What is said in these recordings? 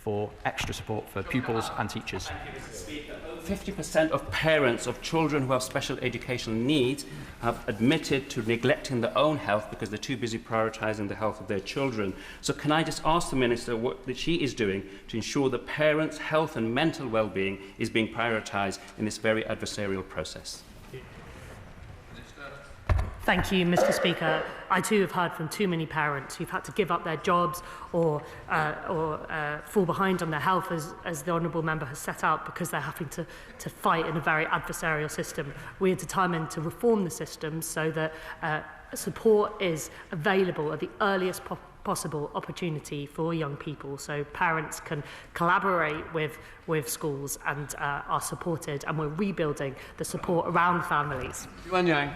for extra support for pupils and teachers. 50% of parents of children who have special educational needs have admitted to neglecting their own health because they're too busy prioritising the health of their children. So can I just ask the Minister what that she is doing to ensure that parents' health and mental well-being is being prioritised in this very adversarial process? Thank you, Mr. Speaker. I too have heard from too many parents who've had to give up their jobs or fall behind on their health, as the Honourable Member has set out, because they're having to fight in a very adversarial system. We are determined to reform the system so that support is available at the earliest possible opportunity for young people, so parents can collaborate with schools and are supported, and we're rebuilding the support around families. Yuan Yang.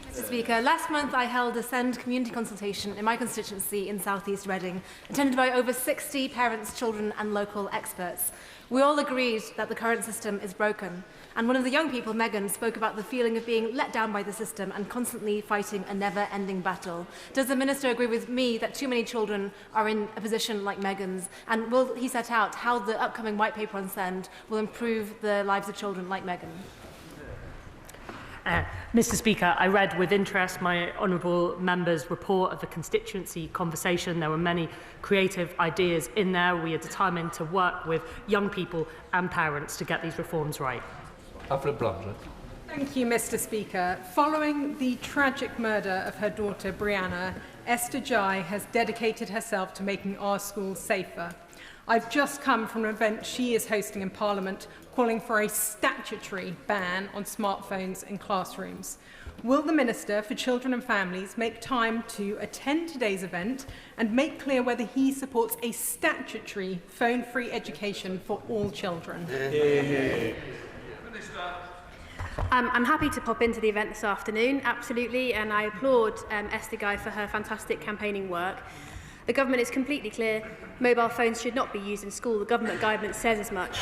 Mr. Speaker, last month I held a SEND community consultation in my constituency in South East Reading, attended by over 60 parents, children and local experts. We all agreed that the current system is broken, and one of the young people, Megan, spoke about the feeling of being let down by the system and constantly fighting a never-ending battle. Does the Minister agree with me that too many children are in a position like Megan's, and will he set out how the upcoming white paper on SEND will improve the lives of children like Megan? Mr. Speaker, I read with interest my honourable member's report of the constituency conversation. There were many creative ideas in there. We are determined to work with young people and parents to get these reforms right. Alfred Blunder. Thank you, Mr. Speaker. Following the tragic murder of her daughter, Brianna, Esther Jai has dedicated herself to making our schools safer. I've just come from an event she is hosting in Parliament calling for a statutory ban on smartphones in classrooms. Will the Minister for Children and Families make time to attend today's event and make clear whether he supports a statutory phone-free education for all children? I'm happy to pop into the event this afternoon, absolutely, and I applaud Esther Guy for her fantastic campaigning work. The government is completely clear. Mobile phones should not be used in school. The government guidance says as much.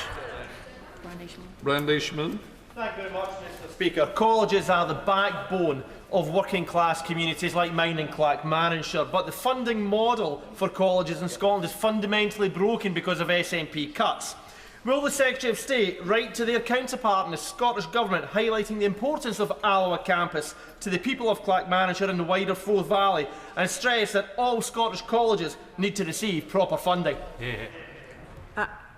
Brian Leishman. Thank you very much, Mr. Speaker. Colleges are the backbone of working class communities like mine in Clackmannanshire, but the funding model for colleges in Scotland is fundamentally broken because of SNP cuts. Will the Secretary of State write to their counterpart in the Scottish Government highlighting the importance of Alloa campus to the people of Clackmannanshire and the wider Forth Valley and stress that all Scottish colleges need to receive proper funding?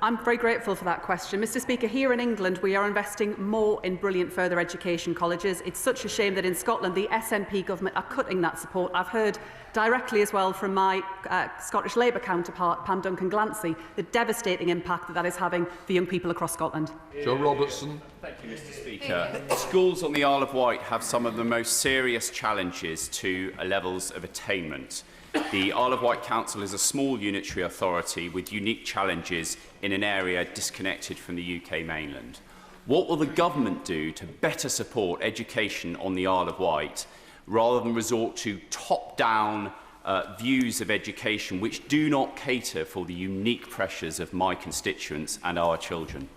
I'm very grateful for that question. Mr. Speaker, here in England we are investing more in brilliant further education colleges. It's such a shame that in Scotland the SNP government are cutting that support. I've heard directly as well from my Scottish Labour counterpart, Pam Duncan-Glancy, the devastating impact that is having for young people across Scotland. Joe Robertson. Thank you, Mr. Speaker. Schools on the Isle of Wight have some of the most serious challenges to levels of attainment. The Isle of Wight Council is a small unitary authority with unique challenges in an area disconnected from the UK mainland. What will the government do to better support education on the Isle of Wight rather than resort to top-down views of education which do not cater for the unique pressures of my constituents and our children?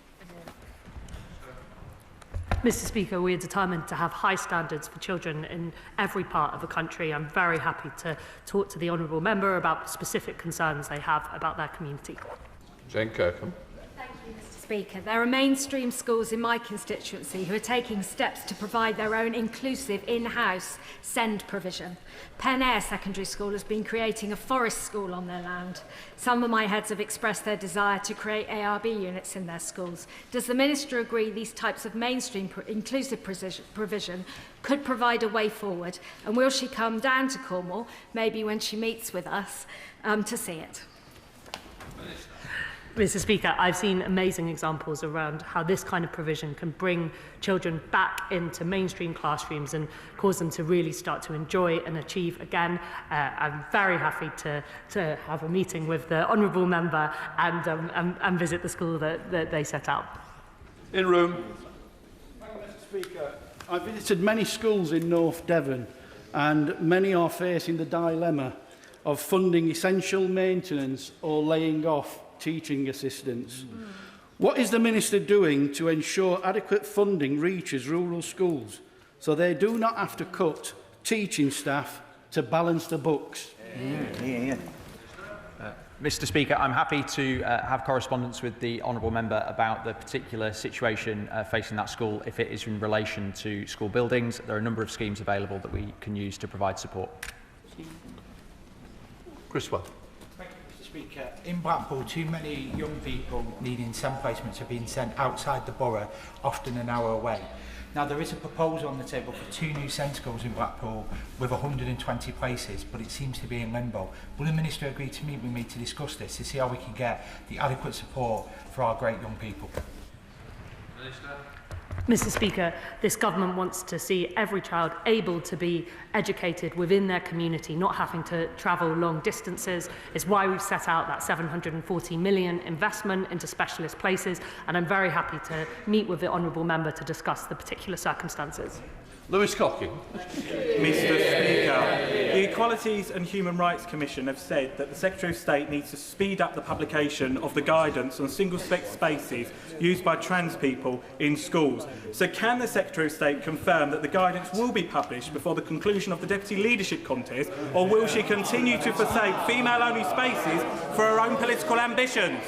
Mr. Speaker, we are determined to have high standards for children in every part of the country. I'm very happy to talk to the honourable member about specific concerns they have about their community. Jane Kirkham. Thank you, Mr. Speaker. There are mainstream schools in my constituency who are taking steps to provide their own inclusive in-house SEND provision. Pen Air Secondary School has been creating a forest school on their land. Some of my heads have expressed their desire to create ARB units in their schools. Does the Minister agree these types of mainstream inclusive provision could provide a way forward? And will she come down to Cornwall, maybe when she meets with us, to see it? Mr. Speaker, I've seen amazing examples around how this kind of provision can bring children back into mainstream classrooms and cause them to really start to enjoy and achieve again. I'm very happy to have a meeting with the honourable member and visit the school that they set out. In room. Thank you, Mr. Speaker. I've visited many schools in North Devon, and many are facing the dilemma of funding essential maintenance or laying off teaching assistants. What is the Minister doing to ensure adequate funding reaches rural schools so they do not have to cut teaching staff to balance the books? Mr. Speaker, I'm happy to have correspondence with the honourable member about the particular situation facing that school if it is in relation to school buildings. There are a number of schemes available that we can use to provide support. Criswell. Thank you, Mr. Speaker. In Blackpool, too many young people needing SEND placements are being sent outside the borough, often an hour away. Now, there is a proposal on the table for 2 new SEND schools in Blackpool with 120 places, but it seems to be in limbo. Will the Minister agree to meet with me to discuss this, to see how we can get the adequate support for our great young people? Minister. Mr. Speaker, this government wants to see every child able to be educated within their community, not having to travel long distances. It's why we've set out that £740 million investment into specialist places, and I'm very happy to meet with the honourable member to discuss the particular circumstances. Lewis Cocking. Mr. Speaker, the Equalities and Human Rights Commission have said that the Secretary of State needs to speed up the publication of the guidance on single-sex spaces used by trans people in schools. So can the Secretary of State confirm that the guidance will be published before the conclusion of the Deputy Leadership Contest, or will she continue to forsake female-only spaces for her own political ambitions?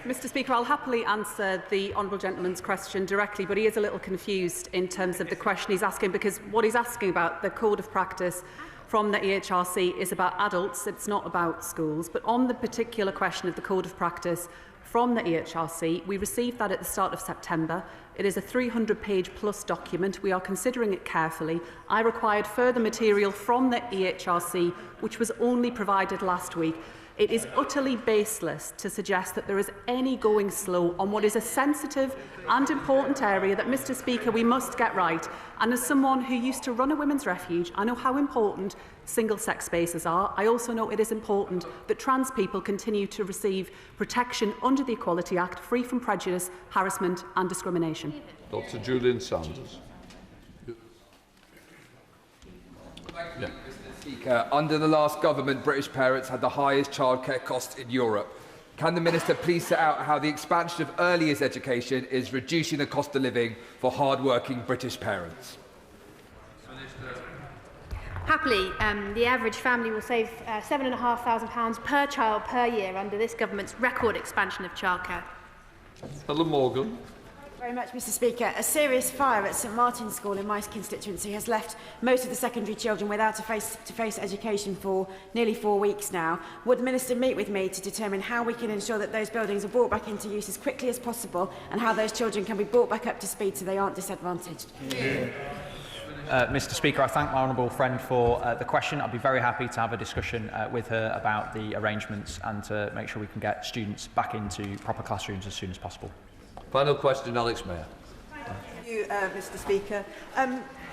Mr. Speaker, I'll happily answer the honourable gentleman's question directly, but he is a little confused in terms of the question he's asking, because what he's asking about, the code of practice from the EHRC, is about adults, it's not about schools. But on the particular question of the code of practice from the EHRC, we received that at the start of September. It is a 300-page plus document. We are considering it carefully. I required further material from the EHRC, which was only provided last week. It is utterly baseless to suggest that there is any going slow on what is a sensitive and important area that, Mr. Speaker, we must get right. And as someone who used to run a women's refuge, I know how important single-sex spaces are. I also know it is important that trans people continue to receive protection under the Equality Act, free from prejudice, harassment and discrimination. Dr. Julian Sanders. Yeah. Speaker, under the last government, British parents had the highest childcare costs in Europe. Can the Minister please set out how the expansion of early years education is reducing the cost of living for hard-working British parents? Minister. Happily, the average family will save £7,500 per child per year under this government's record expansion of childcare. Helen Morgan. Very much, Mr. Speaker. A serious fire at St Martin's School in my constituency has left most of the secondary children without a face-to-face education for nearly 4 weeks now. Would the Minister meet with me to determine how we can ensure that those buildings are brought back into use as quickly as possible, and how those children can be brought back up to speed so they aren't disadvantaged? Mr. Speaker, I thank my honourable friend for the question. I'd be very happy to have a discussion with her about the arrangements and to make sure we can get students back into proper classrooms as soon as possible. Final question, Alex Mayer. Thank you, Mr. Speaker.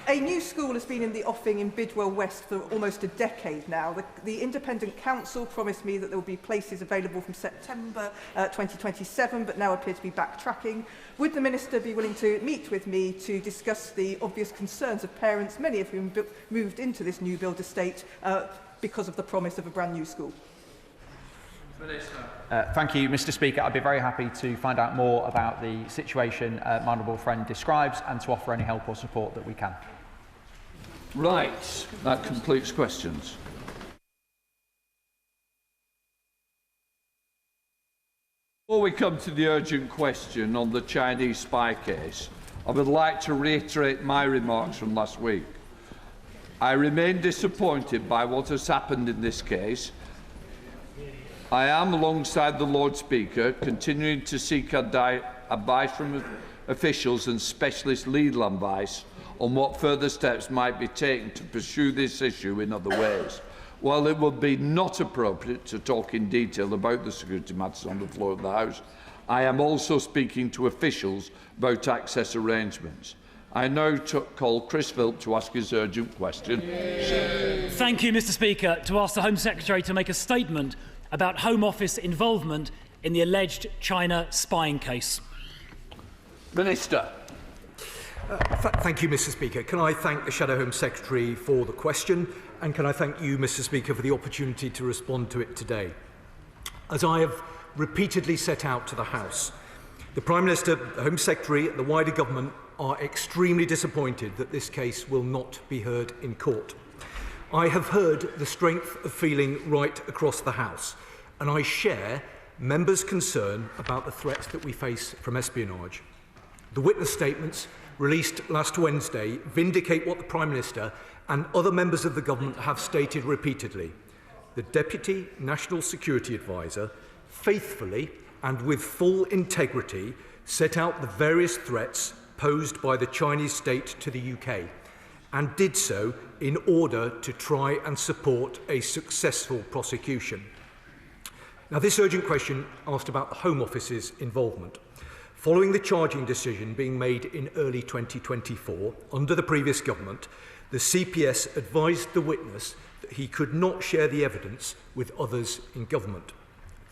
A new school has been in the offing in Bidwell West for almost a decade now. The Independent Council promised me that there will be places available from September 2027, but now appear to be backtracking. Would the Minister be willing to meet with me to discuss the obvious concerns of parents, many of whom moved into this new build estate because of the promise of a brand new school? Thank you, Mr. Speaker. I'd be very happy to find out more about the situation my honourable friend describes and to offer any help or support that we can. Right, that completes questions. Before we come to the urgent question on the Chinese spy case, I would like to reiterate my remarks from last week. I remain disappointed by what has happened in this case. I am, alongside the Lord Speaker, continuing to seek advice from officials and specialist legal advice on what further steps might be taken to pursue this issue in other ways. While it would be not appropriate to talk in detail about the security matters on the floor of the House, I am also speaking to officials about access arrangements. I now call Chris Philp to ask his urgent question. Thank you, Mr. Speaker. To ask the Home Secretary to make a statement about Home Office involvement in the alleged China spying case. Minister. Thank you, Mr. Speaker. Can I thank the Shadow Home Secretary for the question, and can I thank you, Mr. Speaker, for the opportunity to respond to it today. As I have repeatedly set out to the House, the Prime Minister, the Home Secretary and the wider government are extremely disappointed that this case will not be heard in court. I have heard the strength of feeling right across the House, and I share members' concern about the threats that we face from espionage. The witness statements released last Wednesday vindicate what the Prime Minister and other members of the government have stated repeatedly. The Deputy National Security Advisor faithfully and with full integrity set out the various threats posed by the Chinese state to the UK and did so in order to try and support a successful prosecution. Now, this urgent question asked about the Home Office's involvement. Following the charging decision being made in early 2024 under the previous government, the CPS advised the witness that he could not share the evidence with others in government.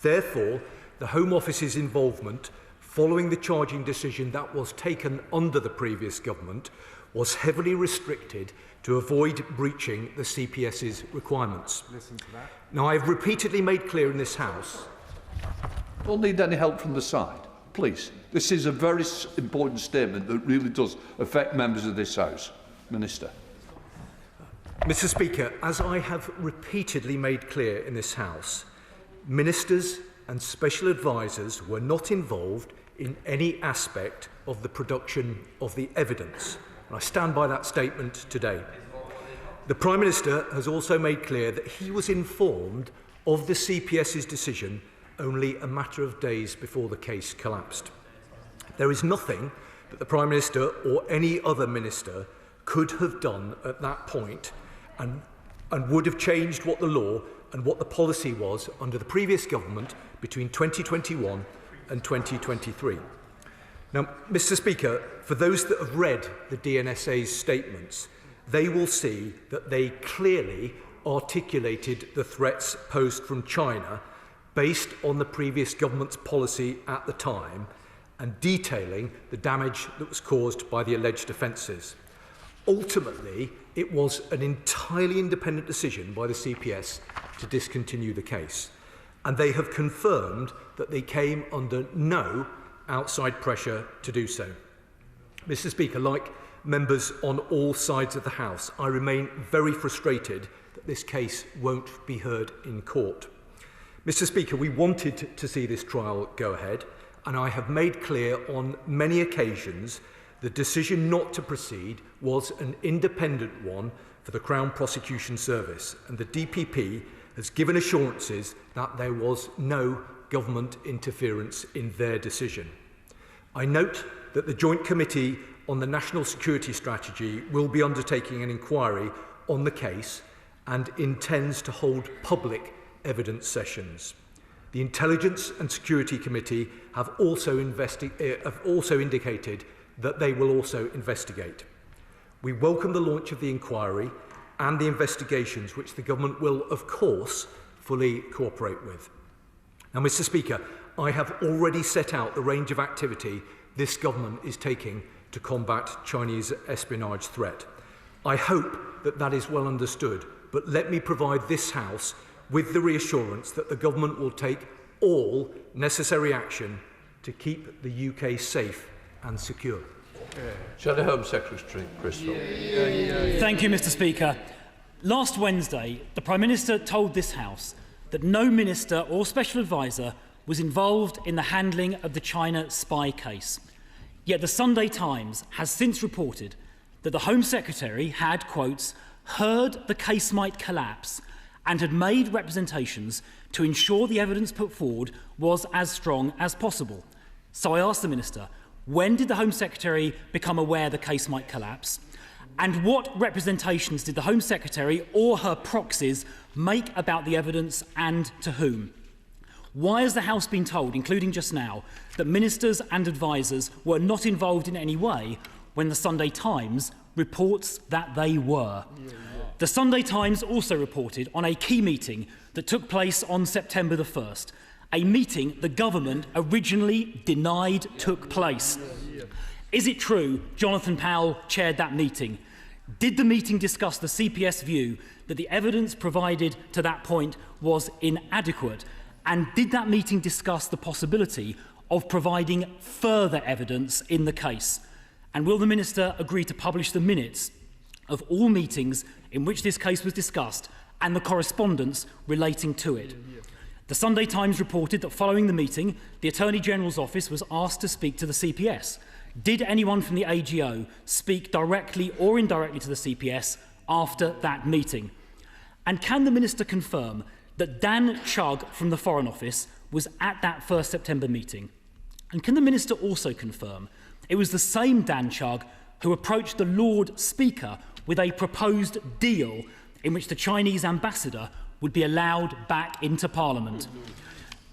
Therefore, the Home Office's involvement following the charging decision that was taken under the previous government was heavily restricted to avoid breaching the CPS's requirements. Listen to that. Now, I have repeatedly made clear in this House... Don't need any help from the side, please. This is a very important statement that really does affect members of this House. Minister. Mr. Speaker, as I have repeatedly made clear in this House, ministers and special advisers were not involved in any aspect of the production of the evidence. And I stand by that statement today. The Prime Minister has also made clear that he was informed of the CPS's decision only a matter of days before the case collapsed. There is nothing that the Prime Minister or any other minister could have done at that point and would have changed what the law and what the policy was under the previous government between 2021 and 2023. Now, Mr. Speaker, for those that have read the DNSA's statements, they will see that they clearly articulated the threats posed from China based on the previous government's policy at the time and detailing the damage that was caused by the alleged offences. Ultimately, it was an entirely independent decision by the CPS to discontinue the case, and they have confirmed that they came under no outside pressure to do so. Mr. Speaker, like members on all sides of the House, I remain very frustrated that this case won't be heard in court. Mr. Speaker, we wanted to see this trial go ahead, and I have made clear on many occasions the decision not to proceed was an independent one for the Crown Prosecution Service, and the DPP has given assurances that there was no government interference in their decision. I note that the Joint Committee on the National Security Strategy will be undertaking an inquiry on the case and intends to hold public evidence sessions. The Intelligence and Security Committee have also indicated that they will also investigate. We welcome the launch of the inquiry and the investigations, which the government will, of course, fully cooperate with. Now, Mr. Speaker, I have already set out the range of activity this government is taking to combat Chinese espionage threat. I hope that that is well understood, but let me provide this House with the reassurance that the government will take all necessary action to keep the UK safe and secure. Shadow Home Secretary Crystal. Thank you, Mr. Speaker. Last Wednesday, the Prime Minister told this House that no minister or special advisor was involved in the handling of the China spy case. Yet the Sunday Times has since reported that the Home Secretary had, quotes, heard the case might collapse and had made representations to ensure the evidence put forward was as strong as possible. So I asked the Minister, when did the Home Secretary become aware the case might collapse? And what representations did the Home Secretary or her proxies make about the evidence, and to whom? Why has the House been told, including just now, that ministers and advisers were not involved in any way when the Sunday Times reports that they were? The Sunday Times also reported on a key meeting that took place on September the 1st, a meeting the government originally denied took place. Is it true Jonathan Powell chaired that meeting? Did the meeting discuss the CPS view that the evidence provided to that point was inadequate? And did that meeting discuss the possibility of providing further evidence in the case? And will the Minister agree to publish the minutes of all meetings in which this case was discussed and the correspondence relating to it. The Sunday Times reported that following the meeting, the Attorney General's office was asked to speak to the CPS. Did anyone from the AGO speak directly or indirectly to the CPS after that meeting? And can the Minister confirm that Dan Chugg from the Foreign Office was at that 1st September meeting? And can the Minister also confirm it was the same Dan Chugg who approached the Lord Speaker with a proposed deal in which the Chinese ambassador would be allowed back into Parliament?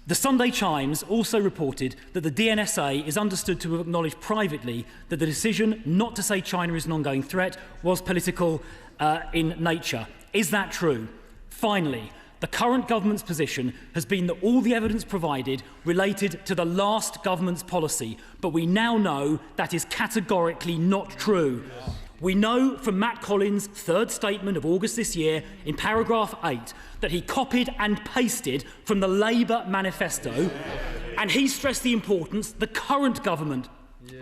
The Sunday Times also reported that the DNSA is understood to have acknowledged privately that the decision not to say China is an ongoing threat was political in nature. Is that true? Finally, the current government's position has been that all the evidence provided related to the last government's policy, but we now know that is categorically not true. We know from Matt Collins' third statement of August this year, in paragraph 8, that he copied and pasted from the Labour manifesto, and he stressed the importance the current government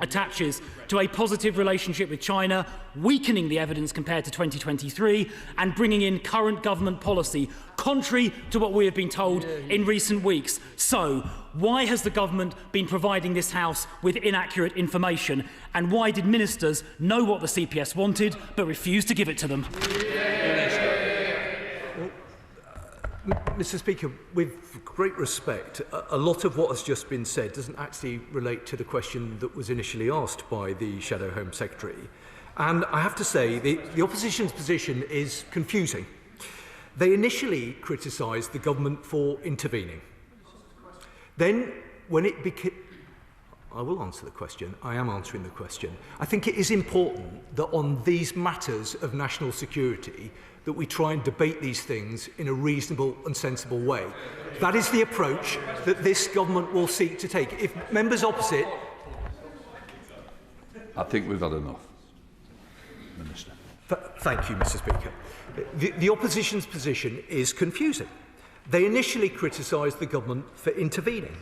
attaches to a positive relationship with China, weakening the evidence compared to 2023 and bringing in current government policy, contrary to what we have been told in recent weeks. So, why has the government been providing this House with inaccurate information, and why did ministers know what the CPS wanted but refused to give it to them? Mr. Speaker, with great respect, a lot of what has just been said doesn't actually relate to the question that was initially asked by the Shadow Home Secretary. And I have to say, the opposition's position is confusing. They initially criticised the government for intervening. Then, when it became... I will answer the question. I am answering the question. I think it is important that on these matters of national security that we try and debate these things in a reasonable and sensible way. That is the approach that this government will seek to take. If members opposite... I think we've had enough, Minister. Thank you, Mr. Speaker. The opposition's position is confusing. They initially criticised the government for intervening.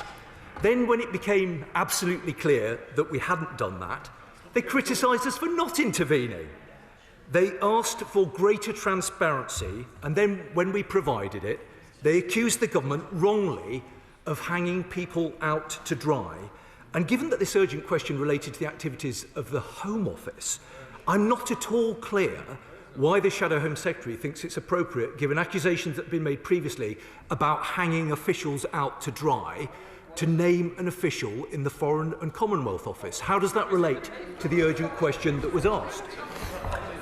Then, when it became absolutely clear that we hadn't done that, they criticised us for not intervening. They asked for greater transparency, and then, when we provided it, they accused the government wrongly of hanging people out to dry. And given that this urgent question related to the activities of the Home Office, I'm not at all clear why the Shadow Home Secretary thinks it's appropriate, given accusations that have been made previously about hanging officials out to dry, to name an official in the Foreign and Commonwealth Office. How does that relate to the urgent question that was asked?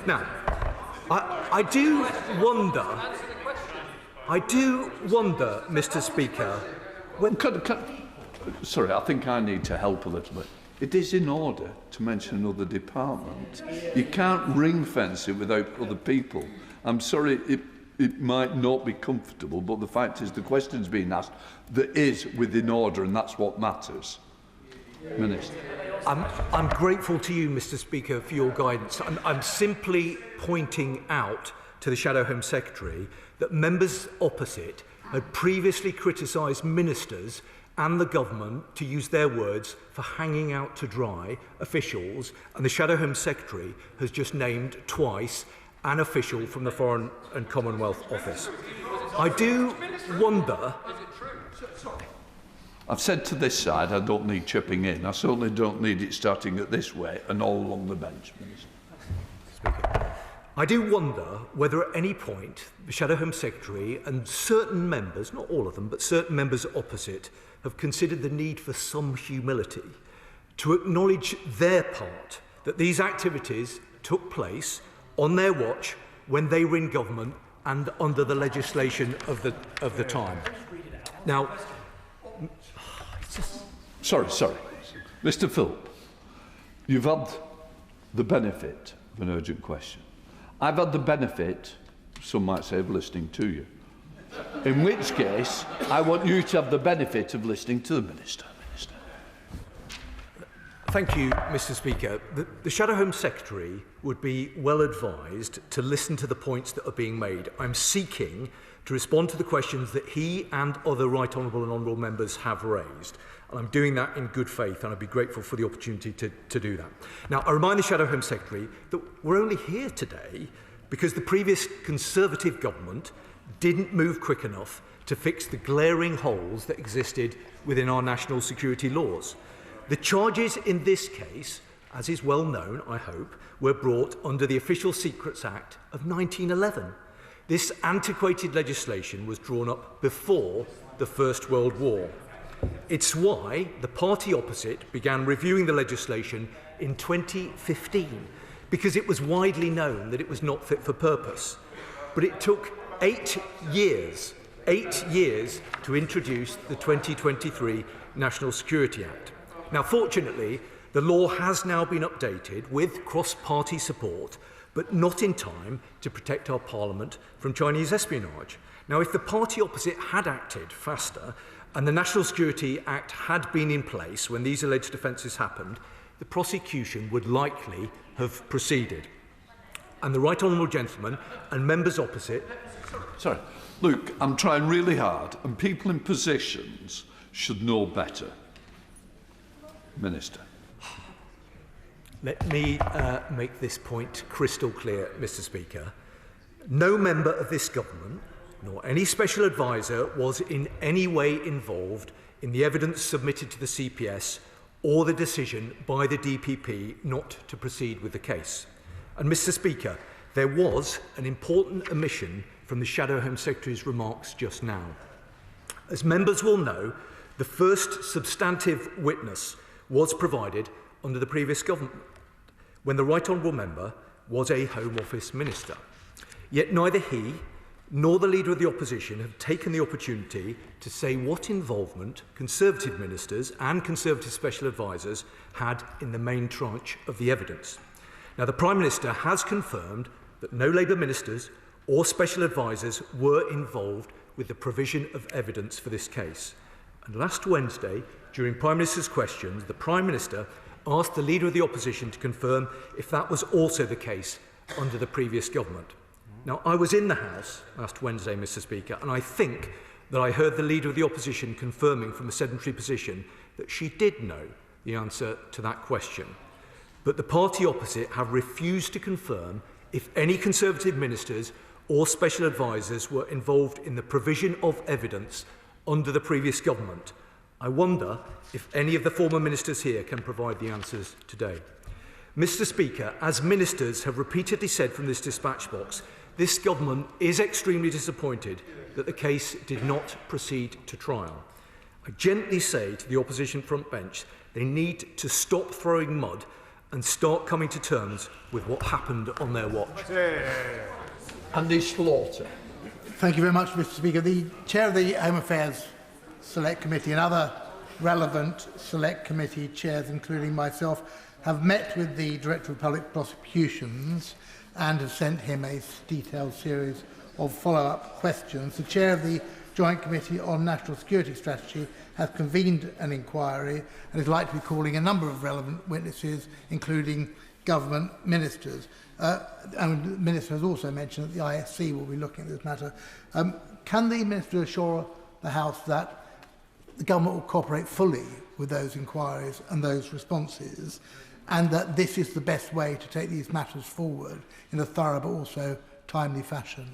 Now, I do wonder, Mr. Speaker, when... Sorry, I think I need to help a little bit. It is in order to mention another department. You can't ring-fence it without other people. I'm sorry, it might not be comfortable, but the fact is the question's being asked that is within order, and that's what matters. Minister. I'm grateful to you, Mr. Speaker, for your guidance. I'm simply pointing out to the Shadow Home Secretary that members opposite had previously criticised ministers and the government, to use their words, for hanging out to dry officials, and the Shadow Home Secretary has just named twice an official from the Foreign and Commonwealth Office. I do wonder... I've said to this side I don't need chipping in. I certainly don't need it starting at this way and all along the bench, Minister. Speaker, I do wonder whether at any point the Shadow Home Secretary and certain members, not all of them, but certain members opposite, have considered the need for some humility to acknowledge their part, that these activities took place on their watch when they were in government and under the legislation of the time. Now, Sorry. Mr. Philp, you've had the benefit of an urgent question. I've had the benefit, some might say, of listening to you. In which case, I want you to have the benefit of listening to the Minister. Thank you, Mr. Speaker. The Shadow Home Secretary would be well advised to listen to the points that are being made. I'm seeking to respond to the questions that he and other Right Honourable and Honourable members have raised. And I'm doing that in good faith, and I'd be grateful for the opportunity to do that. Now, I remind the Shadow Home Secretary that we're only here today because the previous Conservative government didn't move quick enough to fix the glaring holes that existed within our national security laws. The charges in this case, as is well known, I hope, were brought under the Official Secrets Act of 1911. This antiquated legislation was drawn up before the First World War. It's why the party opposite began reviewing the legislation in 2015, because it was widely known that it was not fit for purpose. But it took 8 years to introduce the 2023 National Security Act. Now, fortunately, the law has now been updated with cross-party support, but not in time to protect our Parliament from Chinese espionage. Now, if the party opposite had acted faster and the National Security Act had been in place when these alleged offences happened, the prosecution would likely have proceeded. And the Right Honourable Gentleman and members opposite... Sorry. Look, I'm trying really hard, and people in positions should know better. Minister. Let me make this point crystal clear, Mr. Speaker. No member of this government, nor any special advisor, was in any way involved in the evidence submitted to the CPS or the decision by the DPP not to proceed with the case. And, Mr. Speaker, there was an important omission from the Shadow Home Secretary's remarks just now. As members will know, the first substantive witness was provided under the previous government, when the Right Honourable Member was a Home Office Minister. Yet neither he nor the Leader of the Opposition have taken the opportunity to say what involvement Conservative ministers and Conservative special advisers had in the main tranche of the evidence. Now, the Prime Minister has confirmed that no Labour ministers or special advisers were involved with the provision of evidence for this case. And last Wednesday, during Prime Minister's questions, the Prime Minister asked the Leader of the Opposition to confirm if that was also the case under the previous government. Now, I was in the House last Wednesday, Mr. Speaker, and I think that I heard the Leader of the Opposition confirming from a sedentary position that she did know the answer to that question. But the party opposite have refused to confirm if any Conservative ministers or special advisers were involved in the provision of evidence under the previous government. I wonder if any of the former ministers here can provide the answers today. Mr. Speaker, as ministers have repeatedly said from this dispatch box, this government is extremely disappointed that the case did not proceed to trial. I gently say to the opposition front bench, they need to stop throwing mud and start coming to terms with what happened on their watch. Andy Slaughter. Thank you very much, Mr. Speaker. The Chair of the Home Affairs Select Committee and other relevant Select Committee chairs, including myself, have met with the Director of Public Prosecutions and have sent him a detailed series of follow-up questions. The Chair of the Joint Committee on National Security Strategy has convened an inquiry and is likely to be calling a number of relevant witnesses, including government ministers. And the Minister has also mentioned that the ISC will be looking at this matter. Can the Minister assure the House that the government will cooperate fully with those inquiries and those responses, and that this is the best way to take these matters forward in a thorough but also timely fashion?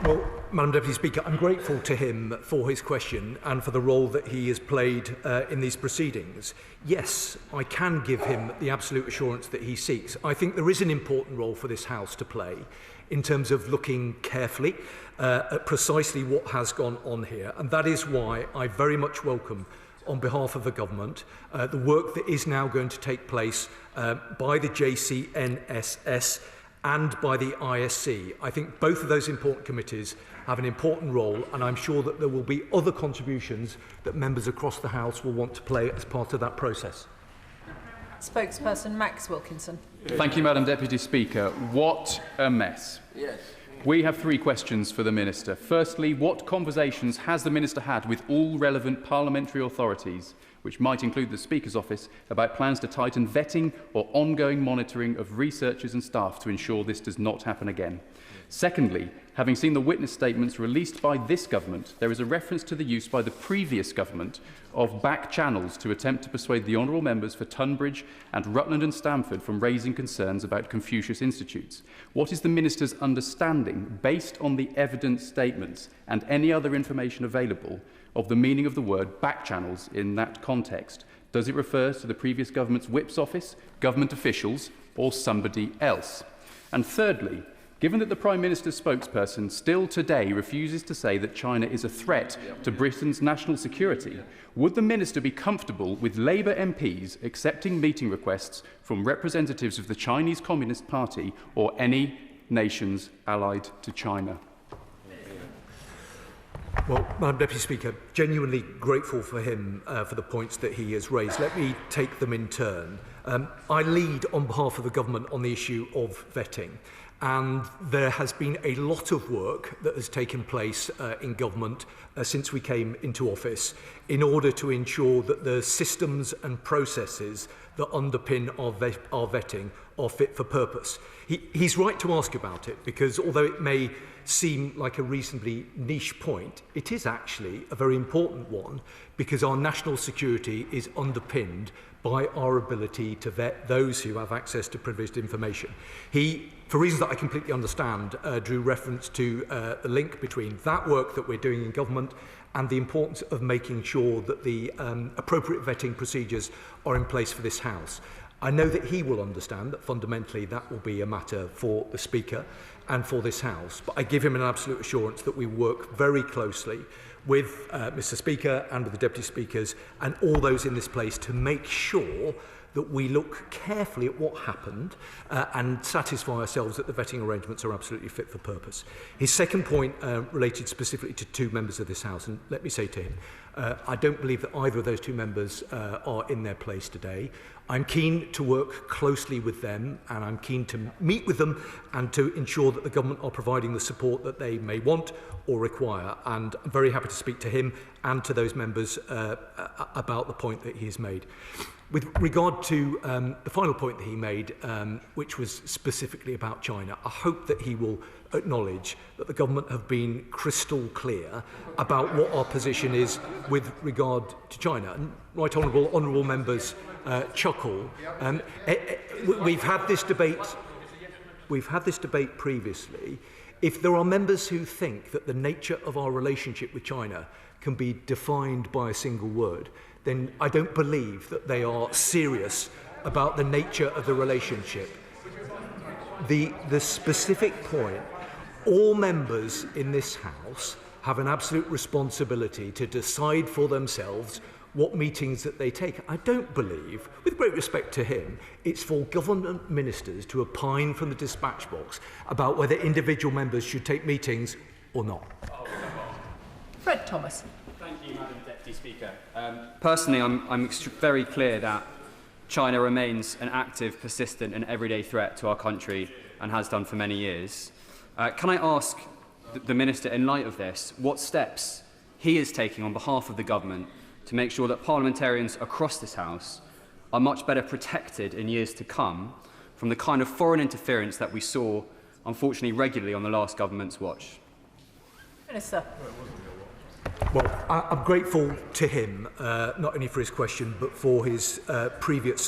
Well, Madam Deputy Speaker, I'm grateful to him for his question and for the role that he has played in these proceedings. Yes, I can give him the absolute assurance that he seeks. I think there is an important role for this House to play in terms of looking carefully at precisely what has gone on here, and that is why I very much welcome, on behalf of the government, the work that is now going to take place by the JCNSS and by the ISC. I think both of those important committees have an important role, and I'm sure that there will be other contributions that members across the House will want to play as part of that process. Spokesperson Max Wilkinson. Thank you, Madam Deputy Speaker. What a mess. Yes. We have 3 questions for the Minister. Firstly, what conversations has the Minister had with all relevant parliamentary authorities, which might include the Speaker's office, about plans to tighten vetting or ongoing monitoring of researchers and staff to ensure this does not happen again? Secondly, having seen the witness statements released by this government, there is a reference to the use by the previous government of back channels to attempt to persuade the honourable members for Tunbridge and Rutland and Stamford from raising concerns about Confucius Institutes. What is the Minister's understanding, based on the evidence statements and any other information available, of the meaning of the word back channels in that context? Does it refer to the previous government's whip's office, government officials, or somebody else? And thirdly, given that the Prime Minister's spokesperson still today refuses to say that China is a threat to Britain's national security, would the Minister be comfortable with Labour MPs accepting meeting requests from representatives of the Chinese Communist Party or any nations allied to China? Well, Madam Deputy Speaker, genuinely grateful for him for the points that he has raised. Let me take them in turn. I lead on behalf of the government on the issue of vetting, and there has been a lot of work that has taken place in government since we came into office in order to ensure that the systems and processes that underpin our vetting are fit for purpose. He's right to ask about it, because although it may seem like a reasonably niche point, it is actually a very important one, because our national security is underpinned by our ability to vet those who have access to privileged information. He, for reasons that I completely understand, drew reference to the link between that work that we're doing in government and the importance of making sure that the appropriate vetting procedures are in place for this House. I know that he will understand that fundamentally that will be a matter for the Speaker and for this House, but I give him an absolute assurance that we work very closely with Mr Speaker and with the Deputy Speakers and all those in this place to make sure that we look carefully at what happened and satisfy ourselves that the vetting arrangements are absolutely fit for purpose. His second point related specifically to two members of this House, and let me say to him, I don't believe that either of those two members are in their place today. I'm keen to work closely with them, and I'm keen to meet with them and to ensure that the government are providing the support that they may want or require. And I'm very happy to speak to him and to those members about the point that he has made. With regard to the final point that he made, which was specifically about China, I hope that he will acknowledge that the government have been crystal clear about what our position is with regard to China. And right honourable members chuckle. We've had this debate previously. If there are members who think that the nature of our relationship with China can be defined by a single word, then I don't believe that they are serious about the nature of the relationship. The specific point, all members in this House have an absolute responsibility to decide for themselves what meetings that they take. I don't believe, with great respect to him, it's for government ministers to opine from the dispatch box about whether individual members should take meetings or not. Fred Thomas. Thank you, Madam Deputy Speaker. Personally, I'm very clear that China remains an active, persistent and everyday threat to our country and has done for many years. Can I ask the Minister, in light of this, what steps he is taking on behalf of the government to make sure that parliamentarians across this House are much better protected in years to come from the kind of foreign interference that we saw, unfortunately, regularly on the last government's watch? Minister. Well, I'm grateful to him, not only for his question, but for his previous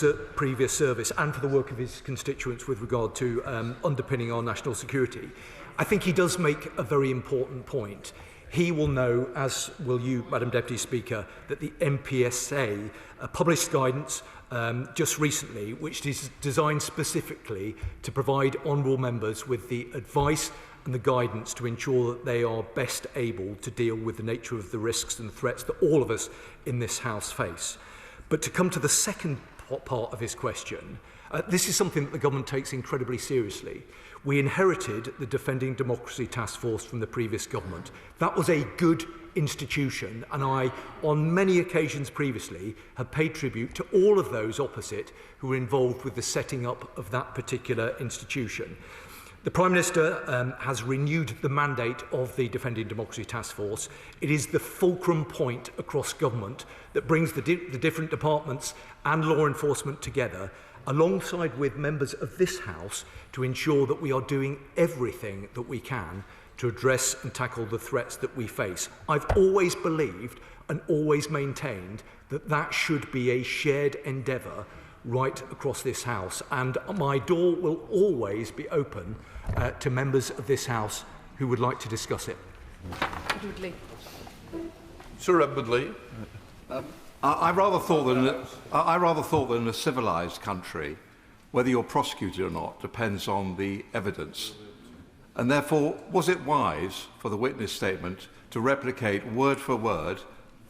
service and for the work of his constituents with regard to underpinning our national security. I think he does make a very important point. He will know, as will you, Madam Deputy Speaker, that the MPSA published guidance just recently, which is designed specifically to provide honourable members with the advice and the guidance to ensure that they are best able to deal with the nature of the risks and threats that all of us in this House face. But to come to the second part of his question, this is something that the government takes incredibly seriously. We inherited the Defending Democracy Task Force from the previous government. That was a good institution, and I, on many occasions previously, have paid tribute to all of those opposite who were involved with the setting up of that particular institution. The Prime Minister has renewed the mandate of the Defending Democracy Task Force. It is the fulcrum point across government that brings the different departments and law enforcement together, alongside with members of this House, to ensure that we are doing everything that we can to address and tackle the threats that we face. I've always believed and always maintained that that should be a shared endeavour right across this House, and my door will always be open to members of this House who would like to discuss it. Sir Edmundley. I rather thought that in a civilised country, whether you're prosecuted or not depends on the evidence. And therefore, was it wise for the witness statement to replicate word for word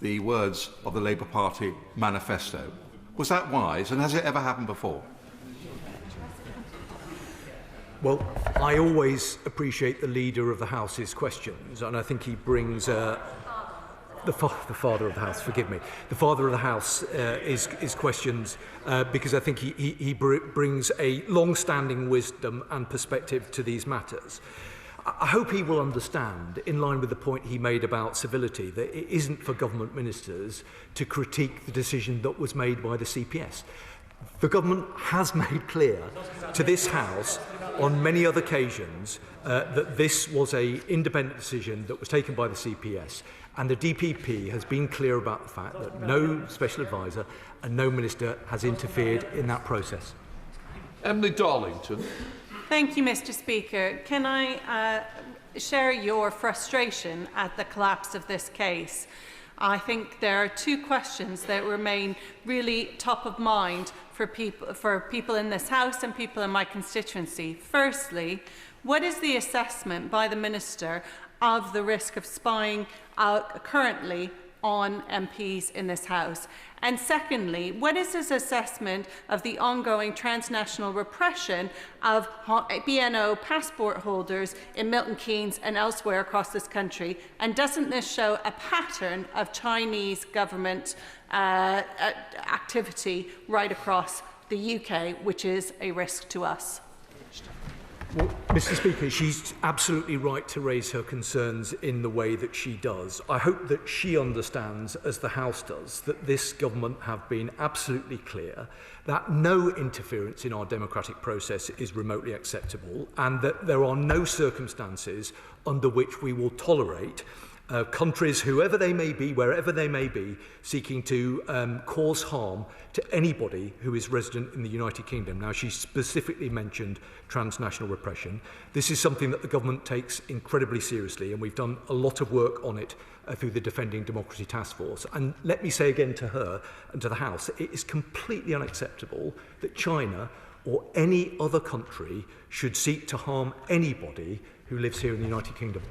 the words of the Labour Party manifesto? Was that wise, and has it ever happened before? Well, I always appreciate the Leader of the House's questions, and I think he brings the Father of the House, forgive me, the Father of the House his questions because I think he brings a long-standing wisdom and perspective to these matters. I hope he will understand, in line with the point he made about civility, that it isn't for government ministers to critique the decision that was made by the CPS. The government has made clear to this House on many other occasions that this was an independent decision that was taken by the CPS, and the DPP has been clear about the fact that no special advisor and no minister has interfered in that process. Emily Darlington. Thank you, Mr. Speaker. Can I share your frustration at the collapse of this case? I think there are two questions that remain really top of mind for people in this House and people in my constituency. Firstly, what is the assessment by the Minister of the risk of spying currently on MPs in this House? And secondly, what is his assessment of the ongoing transnational repression of BNO passport holders in Milton Keynes and elsewhere across this country? And doesn't this show a pattern of Chinese government activity right across the UK, which is a risk to us? Well, Mr. Speaker, she's absolutely right to raise her concerns in the way that she does. I hope that she understands, as the House does, that this government have been absolutely clear that no interference in our democratic process is remotely acceptable, and that there are no circumstances under which we will tolerate countries, whoever they may be, wherever they may be, seeking to cause harm to anybody who is resident in the United Kingdom. Now, she specifically mentioned transnational repression. This is something that the government takes incredibly seriously, and we've done a lot of work on it through the Defending Democracy Task Force. And let me say again to her and to the House, it is completely unacceptable that China or any other country should seek to harm anybody who lives here in the United Kingdom.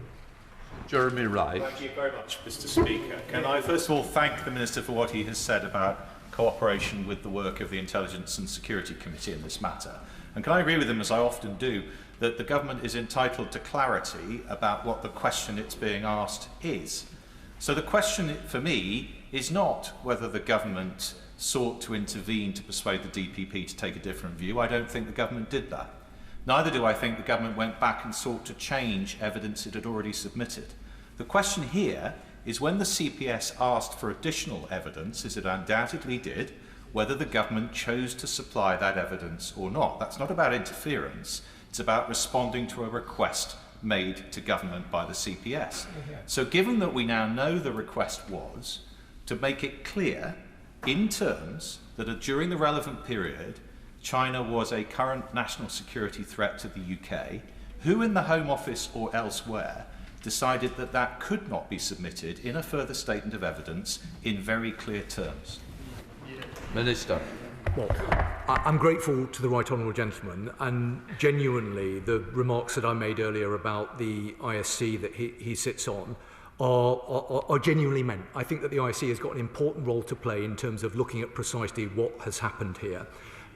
Jeremy Wright. Thank you very much, Mr. Speaker. Can I first of all thank the Minister for what he has said about cooperation with the work of the Intelligence and Security Committee in this matter. And can I agree with him, as I often do, that the government is entitled to clarity about what the question it's being asked is. So the question for me is not whether the government sought to intervene to persuade the DPP to take a different view. I don't think the government did that. Neither do I think the government went back and sought to change evidence it had already submitted. The question here is when the CPS asked for additional evidence, as it undoubtedly did, whether the government chose to supply that evidence or not. That's not about interference, it's about responding to a request made to government by the CPS. So given that we now know the request was to make it clear in terms that during the relevant period China was a current national security threat to the UK, who in the Home Office or elsewhere decided that that could not be submitted in a further statement of evidence in very clear terms? Minister. Well, I'm grateful to the right honourable gentleman, and genuinely the remarks that I made earlier about the ISC that he sits on are genuinely meant. I think that the ISC has got an important role to play in terms of looking at precisely what has happened here.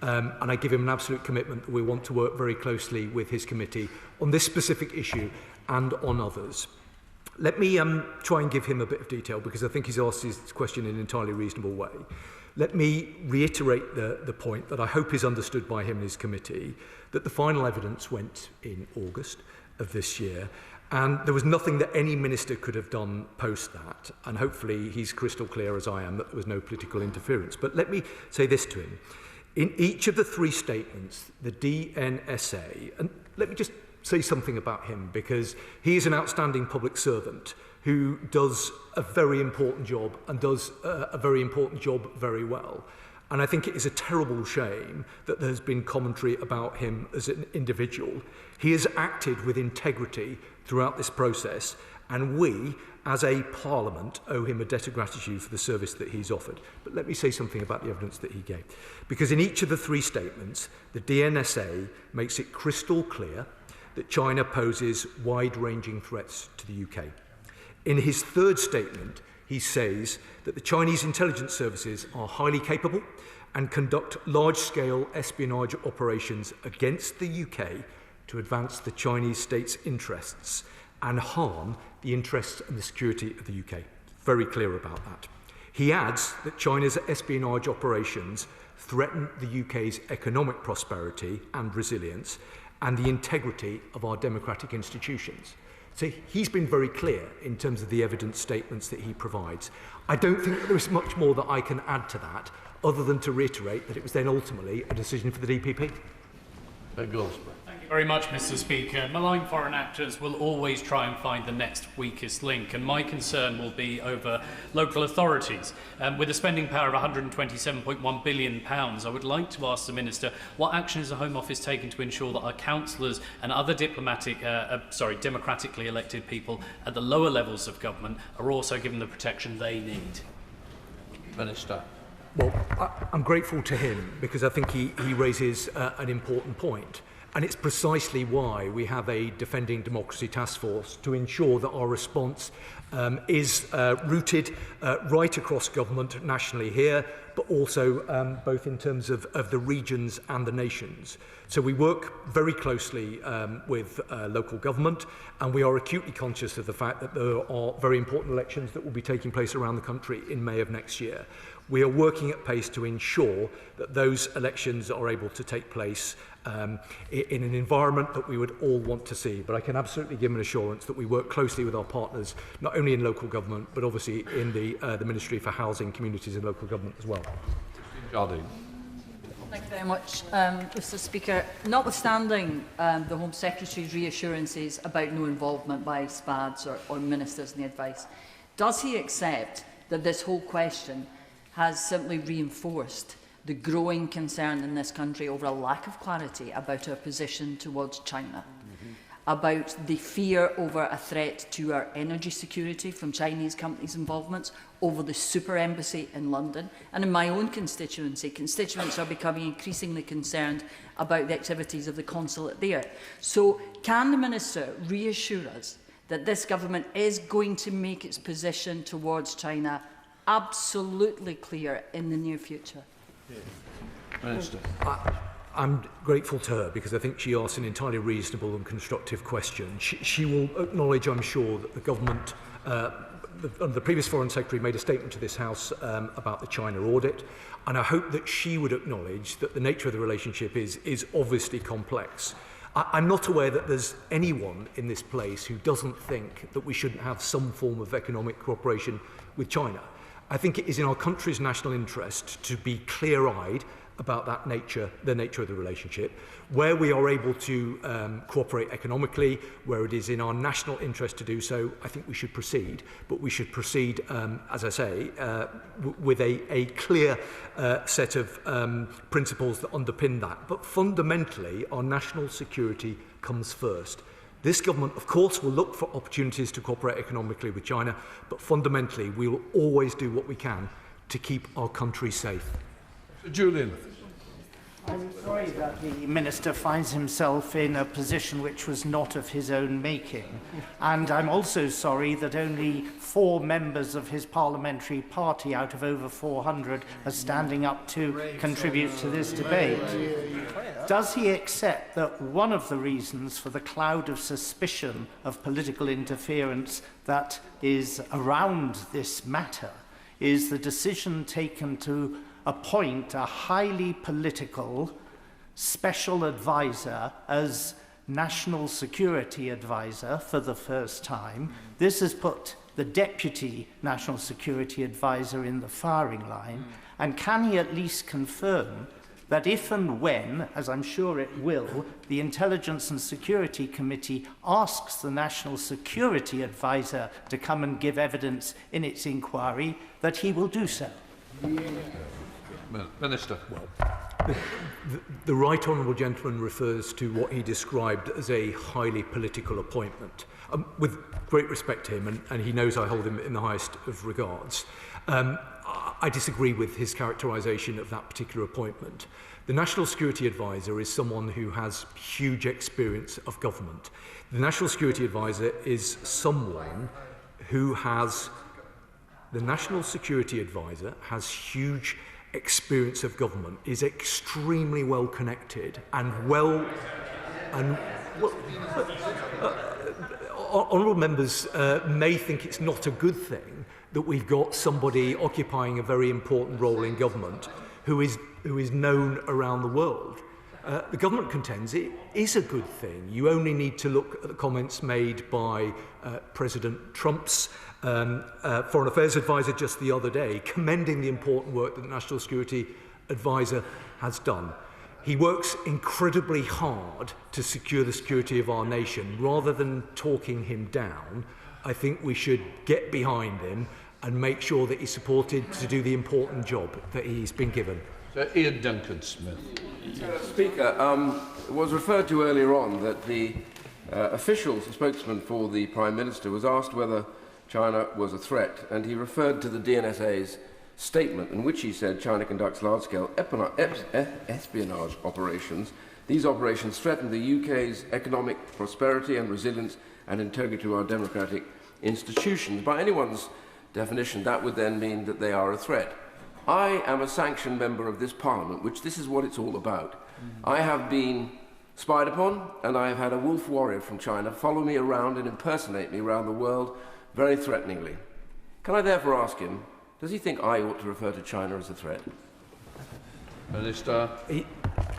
And I give him an absolute commitment that we want to work very closely with his committee on this specific issue and on others. Let me try and give him a bit of detail, because I think he's asked his question in an entirely reasonable way. Let me reiterate the point that I hope is understood by him and his committee, that the final evidence went in August of this year, and there was nothing that any minister could have done post that, and hopefully he's crystal clear, as I am, that there was no political interference. But let me say this to him. In each of the three statements, the DNSA, and let me just say something about him, because he is an outstanding public servant who does a very important job and does a very important job very well. And I think it is a terrible shame that there has been commentary about him as an individual. He has acted with integrity throughout this process, and we, as a parliament, owe him a debt of gratitude for the service that he's offered. But let me say something about the evidence that he gave. Because in each of the three statements, the DNSA makes it crystal clear that China poses wide-ranging threats to the UK. In his third statement, he says that the Chinese intelligence services are highly capable and conduct large-scale espionage operations against the UK to advance the Chinese state's interests and harm the interests and the security of the UK. Very clear about that. He adds that China's espionage operations threaten the UK's economic prosperity and resilience and the integrity of our democratic institutions. So he's been very clear in terms of the evidence statements that he provides. I don't think that there is much more that I can add to that, other than to reiterate that it was then ultimately a decision for the DPP. Thank you very much, Mr. Speaker. Malign foreign actors will always try and find the next weakest link, and my concern will be over local authorities. With a spending power of £127.1 billion, I would like to ask the Minister what action is the Home Office taking to ensure that our councillors and other democratically elected people at the lower levels of government are also given the protection they need? Minister. Well, I'm grateful to him because I think he raises an important point. And it's precisely why we have a Defending Democracy Task Force, to ensure that our response is rooted right across government nationally here, but also both in terms of the regions and the nations. So we work very closely with local government, and we are acutely conscious of the fact that there are very important elections that will be taking place around the country in May of next year. We are working at pace to ensure that those elections are able to take place in an environment that we would all want to see. But I can absolutely give an assurance that we work closely with our partners, not only in local government, but obviously in the Ministry for Housing, Communities and Local Government as well. Thank you very much, Mr. Speaker. Notwithstanding the Home Secretary's reassurances about no involvement by SPADs or ministers in the advice, does he accept that this whole question has simply reinforced the growing concern in this country over a lack of clarity about our position towards China, about the fear over a threat to our energy security from Chinese companies' involvements, over the super embassy in London, and in my own constituency, constituents are becoming increasingly concerned about the activities of the consulate there. So can the Minister reassure us that this government is going to make its position towards China absolutely clear in the near future? Minister. I'm grateful to her because I think she asked an entirely reasonable and constructive question. She will acknowledge, I'm sure, that the government, the previous Foreign Secretary made a statement to this House about the China audit, and I hope that she would acknowledge that the nature of the relationship is obviously complex. I'm not aware that there's anyone in this place who doesn't think that we shouldn't have some form of economic cooperation with China. I think it is in our country's national interest to be clear-eyed about that nature, the nature of the relationship. Where we are able to cooperate economically, where it is in our national interest to do so, I think we should proceed. But we should proceed, as I say, with a clear set of principles that underpin that. But fundamentally, our national security comes first. This government, of course, will look for opportunities to cooperate economically with China, but fundamentally, we will always do what we can to keep our country safe. Julian. I'm sorry that the Minister finds himself in a position which was not of his own making. And I'm also sorry that only 4 members of his parliamentary party out of over 400 are standing up to contribute to this debate. Does he accept that one of the reasons for the cloud of suspicion of political interference that is around this matter is the decision taken to appoint a highly political special advisor as national security advisor for the first time? This has put the deputy national security advisor in the firing line. And can he at least confirm that if and when, as I'm sure it will, the Intelligence and Security Committee asks the National Security Advisor to come and give evidence in its inquiry, that he will do so? Minister. The right honourable gentleman refers to what he described as a highly political appointment. With great respect to him, and he knows I hold him in the highest of regards, I disagree with his characterisation of that particular appointment. The National Security Advisor is someone who has huge experience of government. The National Security Advisor is someone who has... The National Security Advisor has huge experience of government, is extremely well connected and honourable members may think it's not a good thing that we've got somebody occupying a very important role in government who is known around the world. The government contends it is a good thing. You only need to look at the comments made by President Trump's Foreign Affairs Advisor just the other day, commending the important work that the National Security Advisor has done. He works incredibly hard to secure the security of our nation. Rather than talking him down, I think we should get behind him and make sure that he's supported to do the important job that he's been given. Ian Duncan-Smith. Speaker, it was referred to earlier on that the official spokesman for the Prime Minister was asked whether China was a threat, and he referred to the DNSA's statement in which he said China conducts large-scale espionage operations. These operations threaten the UK's economic prosperity and resilience and integrity of our democratic institutions. By anyone's definition, that would then mean that they are a threat. I am a sanctioned member of this Parliament, which this is what it's all about. I have been spied upon, and I have had a wolf warrior from China follow me around and impersonate me around the world very threateningly. Can I therefore ask him, does he think I ought to refer to China as a threat? Minister.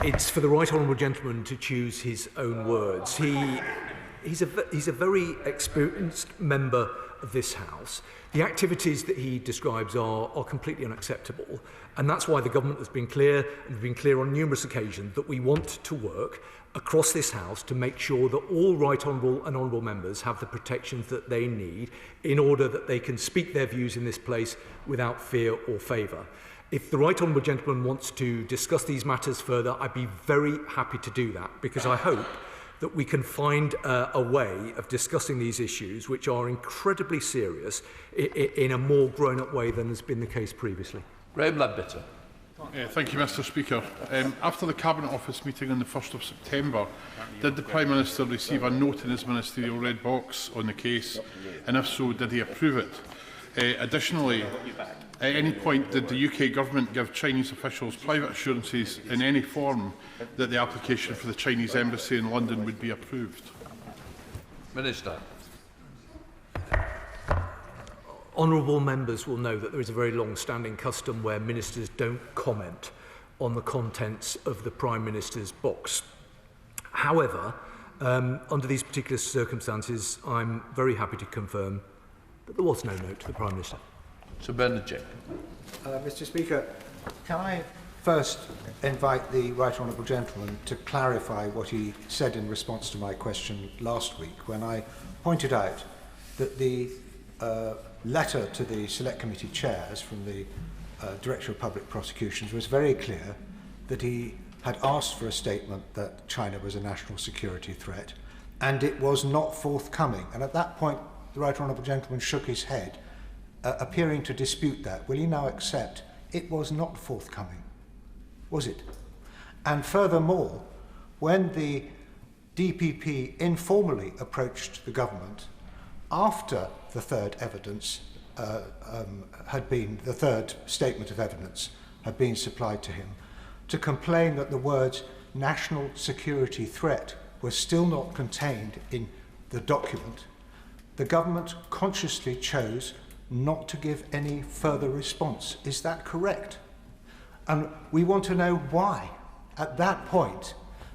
It's for the right honourable gentleman to choose his own words. He's a very experienced member of this House. The activities that he describes are completely unacceptable, and that's why the government has been clear, and been clear on numerous occasions, that we want to work across this House to make sure that all right honourable and honourable members have the protections that they need in order that they can speak their views in this place without fear or favour. If the right honourable gentleman wants to discuss these matters further, I'd be very happy to do that, because I hope that we can find a way of discussing these issues, which are incredibly serious, in a more grown-up way than has been the case previously. Graham Ledbetter. Thank you, Mr Speaker. After the Cabinet Office meeting on the 1st of September, did the Prime Minister receive a note in his ministerial red box on the case, and if so, did he approve it? Additionally, at any point did the UK Government give Chinese officials private assurances in any form that the application for the Chinese Embassy in London would be approved? Minister. Honourable members will know that there is a very long-standing custom where ministers don't comment on the contents of the Prime Minister's box. However, under these particular circumstances, I'm very happy to confirm that there was no note to the Prime Minister. Sir Bernard. Mr Speaker, can I first invite the right honourable gentleman to clarify what he said in response to my question last week, when I pointed out that the letter to the Select Committee chairs from the Director of Public Prosecutions was very clear that he had asked for a statement that China was a national security threat, and it was not forthcoming. And at that point, the right honourable gentleman shook his head, appearing to dispute that. Will he now accept it was not forthcoming? Was it? And furthermore, when the DPP informally approached the government after the third evidence the third statement of evidence had been supplied to him, to complain that the words national security threat were still not contained in the document, the government consciously chose not to give any further response. Is that correct? And we want to know why. At that point,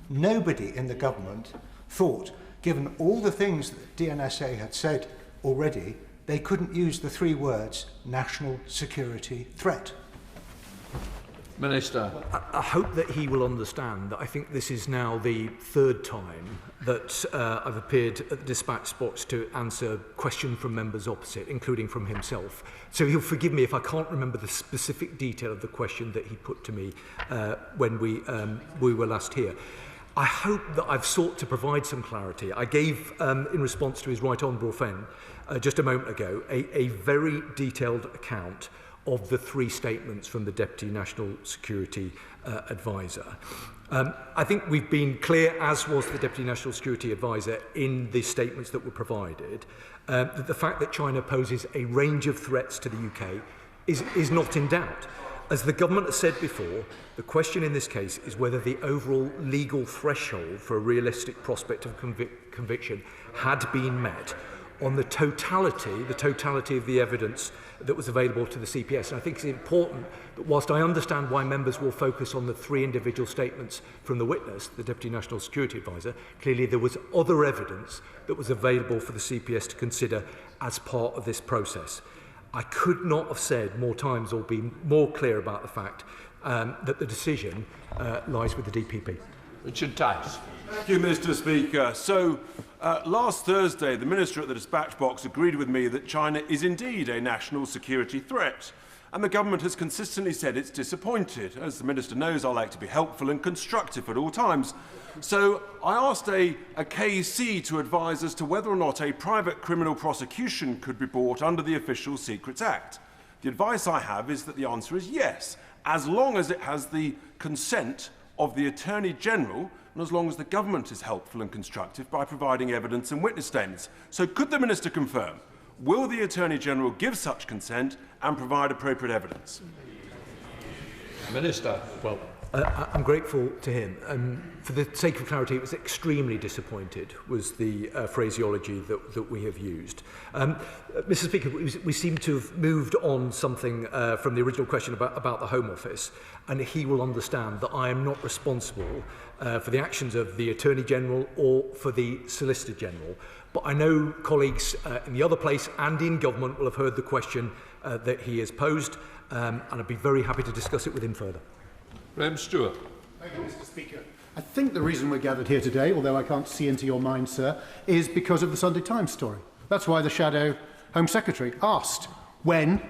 nobody in the government thought, given all the things that DNSA had said already, they couldn't use the three words national security threat. Minister. I hope that he will understand that I think this is now the third time that I've appeared at the dispatch box to answer questions from members opposite, including from himself. So he'll forgive me if I can't remember the specific detail of the question that he put to me when we were last here. I hope that I've sought to provide some clarity. I gave, in response to his Right Honourable friend just a moment ago, a very detailed account of the three statements from the Deputy National Security Advisor. I think we've been clear, as was the Deputy National Security Advisor, in the statements that were provided, that the fact that China poses a range of threats to the UK is not in doubt. As the government has said before, the question in this case is whether the overall legal threshold for a realistic prospect of conviction had been met on the totality of the evidence that was available to the CPS. And I think it's important that whilst I understand why members will focus on the three individual statements from the witness, the Deputy National Security Advisor, clearly there was other evidence that was available for the CPS to consider as part of this process. I could not have said more times or been more clear about the fact that the decision lies with the DPP. Richard Tice. Thank you, Mr. Speaker. So, last Thursday, the Minister at the dispatch box agreed with me that China is indeed a national security threat. And the government has consistently said it's disappointed. As the Minister knows, I like to be helpful and constructive at all times. So I asked a KC to advise as to whether or not a private criminal prosecution could be brought under the Official Secrets Act. The advice I have is that the answer is yes, as long as it has the consent of the Attorney General and as long as the government is helpful and constructive by providing evidence and witness statements. So could the Minister confirm, will the Attorney General give such consent and provide appropriate evidence? Minister. Well, I'm grateful to him. For the sake of clarity, it was extremely disappointed, was the phraseology that we have used. Mr. Speaker, we seem to have moved on something from the original question about the Home Office, and he will understand that I am not responsible for the actions of the Attorney General or for the Solicitor General. But I know colleagues in the other place and in government will have heard the question that he has posed, and I'd be very happy to discuss it with him further. Graham Stewart. Thank you, Mr. Speaker. I think the reason we're gathered here today, although I can't see into your mind, sir, is because of the Sunday Times story. That's why the Shadow Home Secretary asked, when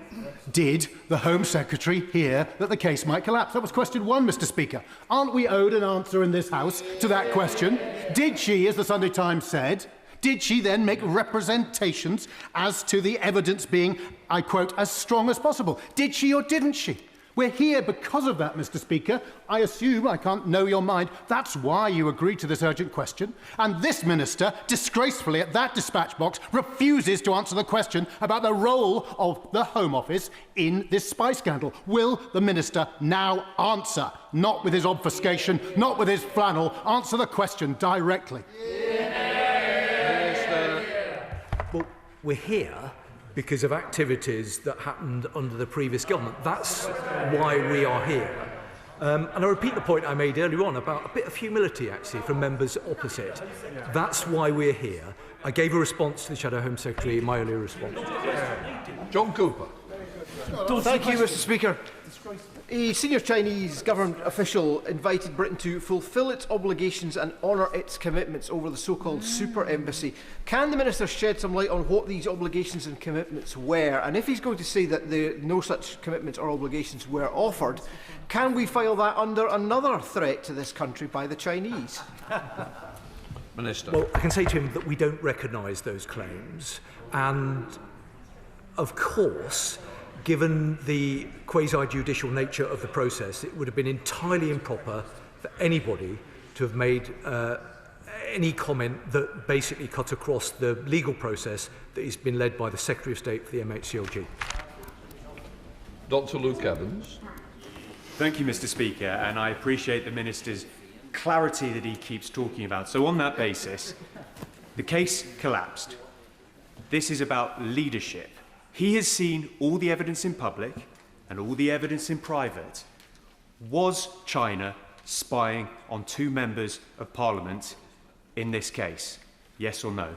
did the Home Secretary hear that the case might collapse? That was question one, Mr. Speaker. Aren't we owed an answer in this House to that question? Did she, as the Sunday Times said, did she then make representations as to the evidence being, I quote, as strong as possible? Did she or didn't she? We're here because of that, Mr. Speaker. I assume, I can't know your mind, that's why you agreed to this urgent question. And this Minister, disgracefully at that dispatch box, refuses to answer the question about the role of the Home Office in this spy scandal. Will the Minister now answer? Not with his obfuscation, not with his flannel. Answer the question directly. Well, we're here because of activities that happened under the previous government. That's why we are here. And I repeat the point I made earlier on about a bit of humility, actually, from members opposite. That's why we're here. I gave a response to the Shadow Home Secretary in my earlier response. John Cooper. Thank you, Mr. Speaker. A senior Chinese government official invited Britain to fulfil its obligations and honour its commitments over the so-called super embassy. Can the Minister shed some light on what these obligations and commitments were? And if he's going to say that no such commitments or obligations were offered, can we file that under another threat to this country by the Chinese? Minister. Well, I can say to him that we don't recognise those claims. And, of course, given the quasi-judicial nature of the process, it would have been entirely improper for anybody to have made any comment that basically cut across the legal process that has been led by the Secretary of State for the MHCLG. Dr. Luke Evans. Thank you, Mr. Speaker, and I appreciate the Minister's clarity that he keeps talking about. So on that basis, the case collapsed. This is about leadership. He has seen all the evidence in public and all the evidence in private. Was China spying on two members of Parliament in this case? Yes or no?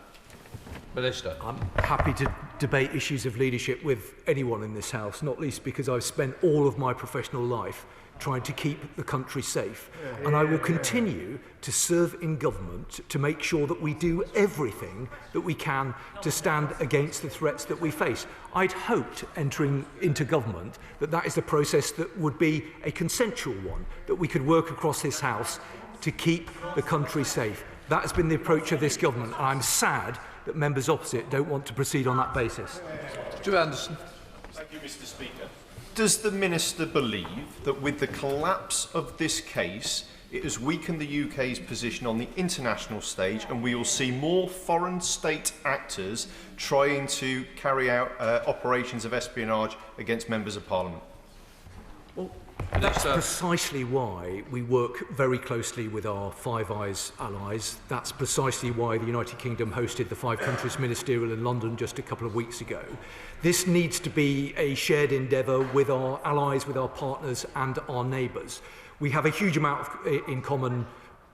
Minister. I'm happy to debate issues of leadership with anyone in this House, not least because I've spent all of my professional life trying to keep the country safe. And I will continue to serve in government to make sure that we do everything that we can to stand against the threats that we face. I'd hoped entering into government that is the process that would be a consensual one, that we could work across this House to keep the country safe. That has been the approach of this government, and I'm sad that members opposite don't want to proceed on that basis. Mr Anderson. Thank you, Mr Speaker. Does the Minister believe that with the collapse of this case, it has weakened the UK's position on the international stage and we will see more foreign state actors trying to carry out operations of espionage against members of Parliament? Well, that's precisely why we work very closely with our Five Eyes allies. That's precisely why the United Kingdom hosted the Five Countries Ministerial in London just a couple of weeks ago. This needs to be a shared endeavour with our allies, with our partners and our neighbours. We have a huge amount in common.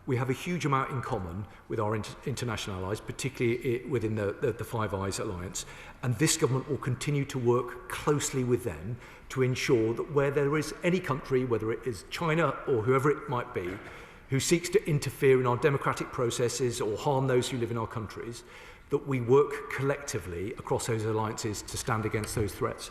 We have a huge amount in common with our international allies, particularly within the Five Eyes alliance. And this government will continue to work closely with them to ensure that where there is any country, whether it is China or whoever it might be, who seeks to interfere in our democratic processes or harm those who live in our countries, that we work collectively across those alliances to stand against those threats.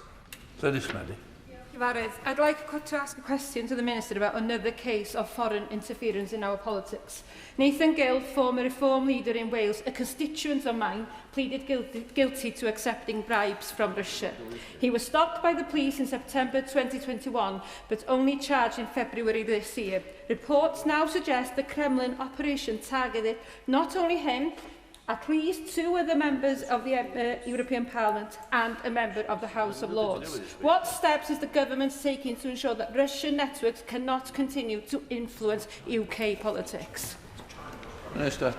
I'd like to ask a question to the Minister about another case of foreign interference in our politics. Nathan Gill, former Reform leader in Wales, a constituent of mine, pleaded guilty to accepting bribes from Russia. He was stopped by the police in September 2021, but only charged in February this year. Reports now suggest the Kremlin operation targeted not only him, at least 2 other members of the European Parliament and a member of the House of Lords. What steps is the government taking to ensure that Russian networks cannot continue to influence UK politics? Minister.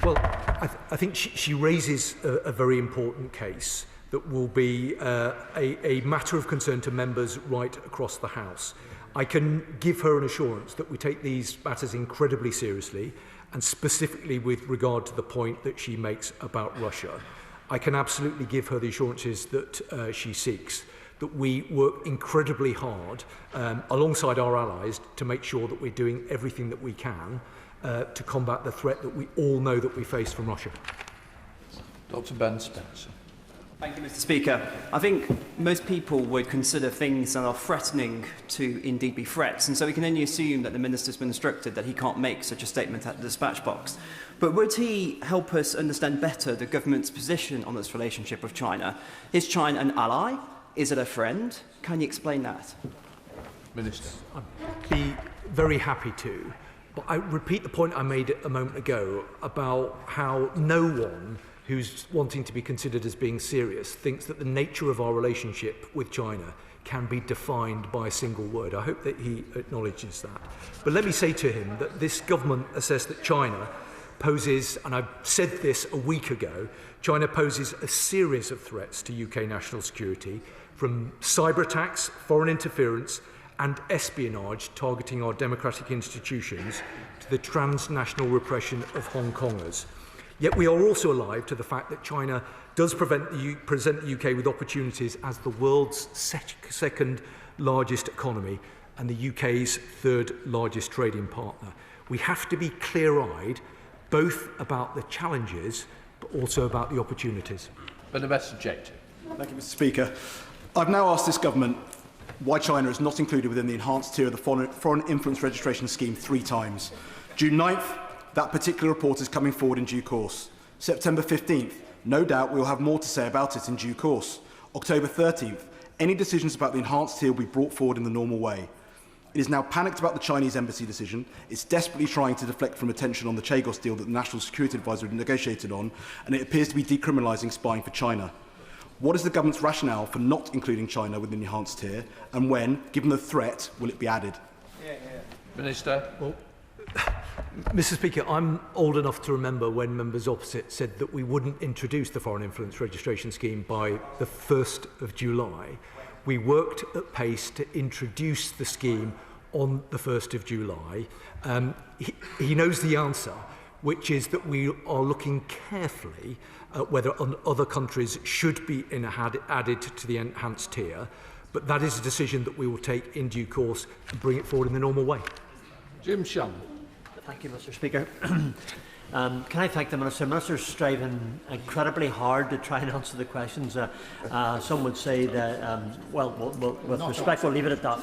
Well, I think she raises a very important case that will be a matter of concern to members right across the House. I can give her an assurance that we take these matters incredibly seriously, and specifically with regard to the point that she makes about Russia. I can absolutely give her the assurances that she seeks, that we work incredibly hard alongside our allies to make sure that we're doing everything that we can to combat the threat that we all know that we face from Russia. Dr. Ben Spencer. Thank you, Mr. Speaker. I think most people would consider things that are threatening to indeed be threats, and so we can only assume that the Minister's been instructed that he can't make such a statement at the dispatch box. But would he help us understand better the government's position on this relationship with China? Is China an ally? Is it a friend? Can you explain that? Minister. I'd be very happy to, but I repeat the point I made a moment ago about how no one who's wanting to be considered as being serious thinks that the nature of our relationship with China can be defined by a single word. I hope that he acknowledges that. But let me say to him that this government assessed that China poses, and I said this a week ago, China poses a series of threats to UK national security, from cyber attacks, foreign interference and espionage targeting our democratic institutions to the transnational repression of Hong Kongers. Yet we are also alive to the fact that China does present the UK with opportunities as the world's second largest economy and the UK's third largest trading partner. We have to be clear-eyed both about the challenges but also about the opportunities. But the best objective. Thank you, Mr. Speaker. I've now asked this government why China is not included within the enhanced tier of the Foreign Influence Registration Scheme 3 times. June 9th, that particular report is coming forward in due course. September 15th, no doubt we will have more to say about it in due course. October 13th, any decisions about the enhanced tier will be brought forward in the normal way. It is now panicked about the Chinese embassy decision. It's desperately trying to deflect from attention on the Chagos deal that the National Security Advisor had negotiated on, and it appears to be decriminalising spying for China. What is the government's rationale for not including China within the enhanced tier, and when, given the threat, will it be added? Minister. Well, Mr. Speaker, I'm old enough to remember when members opposite said that we wouldn't introduce the Foreign Influence Registration Scheme by the 1st of July. We worked at pace to introduce the scheme on the 1st of July. He knows the answer, which is that we are looking carefully at whether other countries should be added to the enhanced tier, but that is a decision that we will take in due course and bring it forward in the normal way. Jim Shum. Thank you, Mr. Speaker. Can I thank the Minister? The Minister is striving incredibly hard to try and answer the questions. Some would say that, with respect, we'll leave it at that.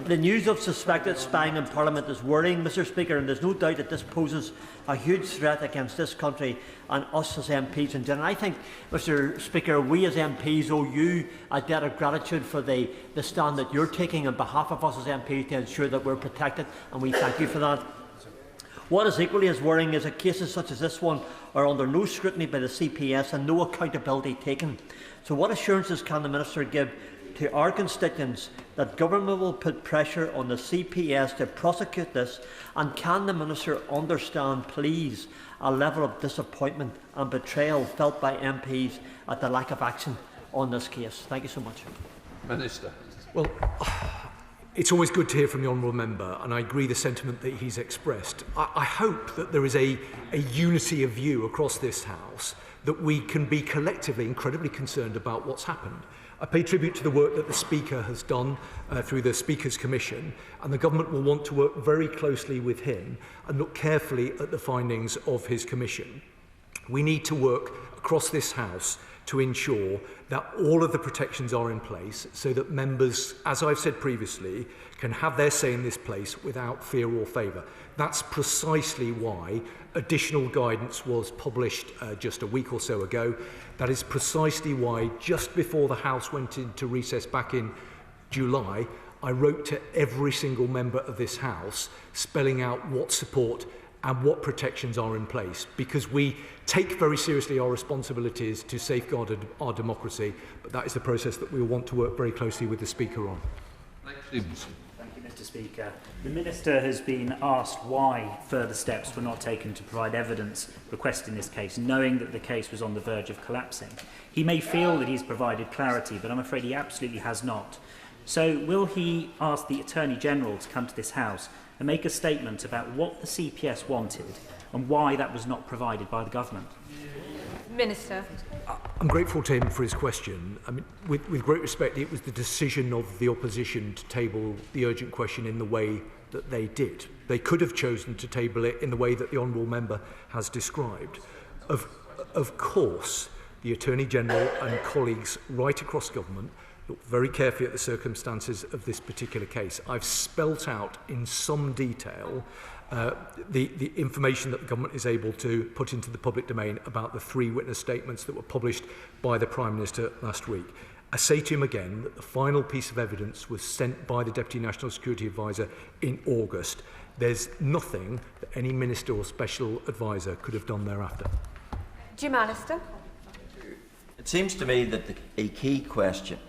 The news of suspected spying in Parliament is worrying, Mr. Speaker, and there's no doubt that this poses a huge threat against this country and us as MPs in general. I think, Mr. Speaker, we as MPs owe you a debt of gratitude for the stand that you're taking on behalf of us as MPs to ensure that we're protected, and we thank you for that. What is equally as worrying is that cases such as this one are under no scrutiny by the CPS and no accountability taken. So what assurances can the Minister give to our constituents that government will put pressure on the CPS to prosecute this, and can the Minister understand, please, a level of disappointment and betrayal felt by MPs at the lack of action on this case? Thank you so much. Minister. Well, it's always good to hear from the Honourable Member, and I agree the sentiment that he's expressed. I hope that there is a unity of view across this House, that we can be collectively incredibly concerned about what's happened. I pay tribute to the work that the Speaker has done through the Speaker's Commission, and the Government will want to work very closely with him and look carefully at the findings of his Commission. We need to work across this House to ensure that all of the protections are in place so that members, as I've said previously, can have their say in this place without fear or favour. That's precisely why additional guidance was published just a week or so ago. That is precisely why, just before the House went into recess back in July, I wrote to every single member of this House spelling out what support and what protections are in place, because we take very seriously our responsibilities to safeguard our democracy, but that is the process that we will want to work very closely with the Speaker on. Thank you, Mr. Speaker. The Minister has been asked why further steps were not taken to provide evidence requested in this case, knowing that the case was on the verge of collapsing. He may feel that he's provided clarity, but I'm afraid he absolutely has not. So will he ask the Attorney-General to come to this House and make a statement about what the CPS wanted and why that was not provided by the Government? Minister. I'm grateful to him for his question. I mean, with great respect, it was the decision of the opposition to table the urgent question in the way that they did. They could have chosen to table it in the way that the Honourable Member has described. Of course, the Attorney-General and colleagues right across government look very carefully at the circumstances of this particular case. I've spelt out in some detail the information that the government is able to put into the public domain about the 3 witness statements that were published by the Prime Minister last week. I say to him again that the final piece of evidence was sent by the Deputy National Security Advisor in August. There's nothing that any Minister or Special Advisor could have done thereafter. Do you, Minister? It seems to me that a key question,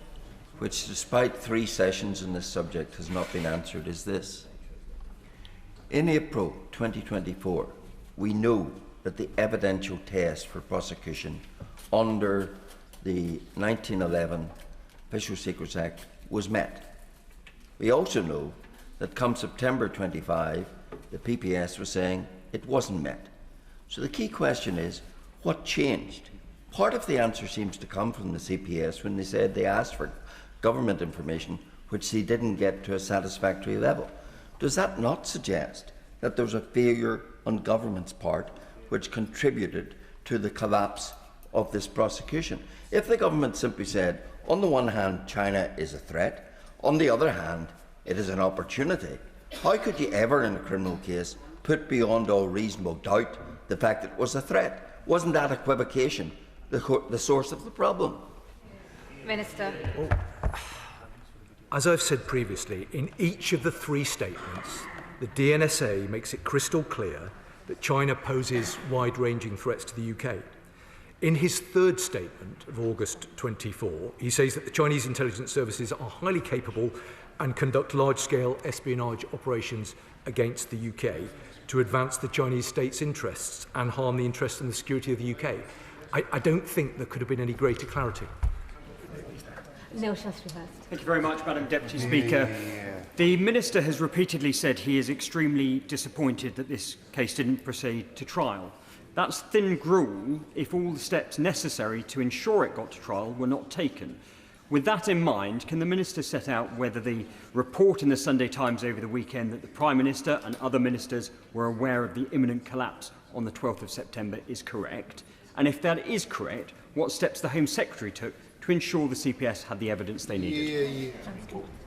which despite 3 sessions on this subject has not been answered, is this. In April 2024, we know that the evidential test for prosecution under the 1911 Official Secrets Act was met. We also know that come September 25, the PPS was saying it wasn't met. So the key question is, what changed? Part of the answer seems to come from the CPS when they said they asked for government information which they didn't get to a satisfactory level. Does that not suggest that there was a failure on government's part which contributed to the collapse of this prosecution? If the government simply said, on the one hand, China is a threat, on the other hand, it is an opportunity, how could you ever in a criminal case put beyond all reasonable doubt the fact that it was a threat? Wasn't that equivocation the source of the problem? Minister. As I've said previously, in each of the 3 statements, the DNSA makes it crystal clear that China poses wide-ranging threats to the UK. In his 3rd statement of August 24, he says that the Chinese intelligence services are highly capable and conduct large-scale espionage operations against the UK to advance the Chinese state's interests and harm the interests and the security of the UK. I don't think there could have been any greater clarity. Neil Shastrihurst. Thank you very much, Madam Deputy Speaker. The Minister has repeatedly said he is extremely disappointed that this case didn't proceed to trial. That's thin gruel if all the steps necessary to ensure it got to trial were not taken. With that in mind, can the Minister set out whether the report in the Sunday Times over the weekend that the Prime Minister and other ministers were aware of the imminent collapse on the 12th of September is correct? And if that is correct, what steps the Home Secretary took to ensure the CPS had the evidence they needed?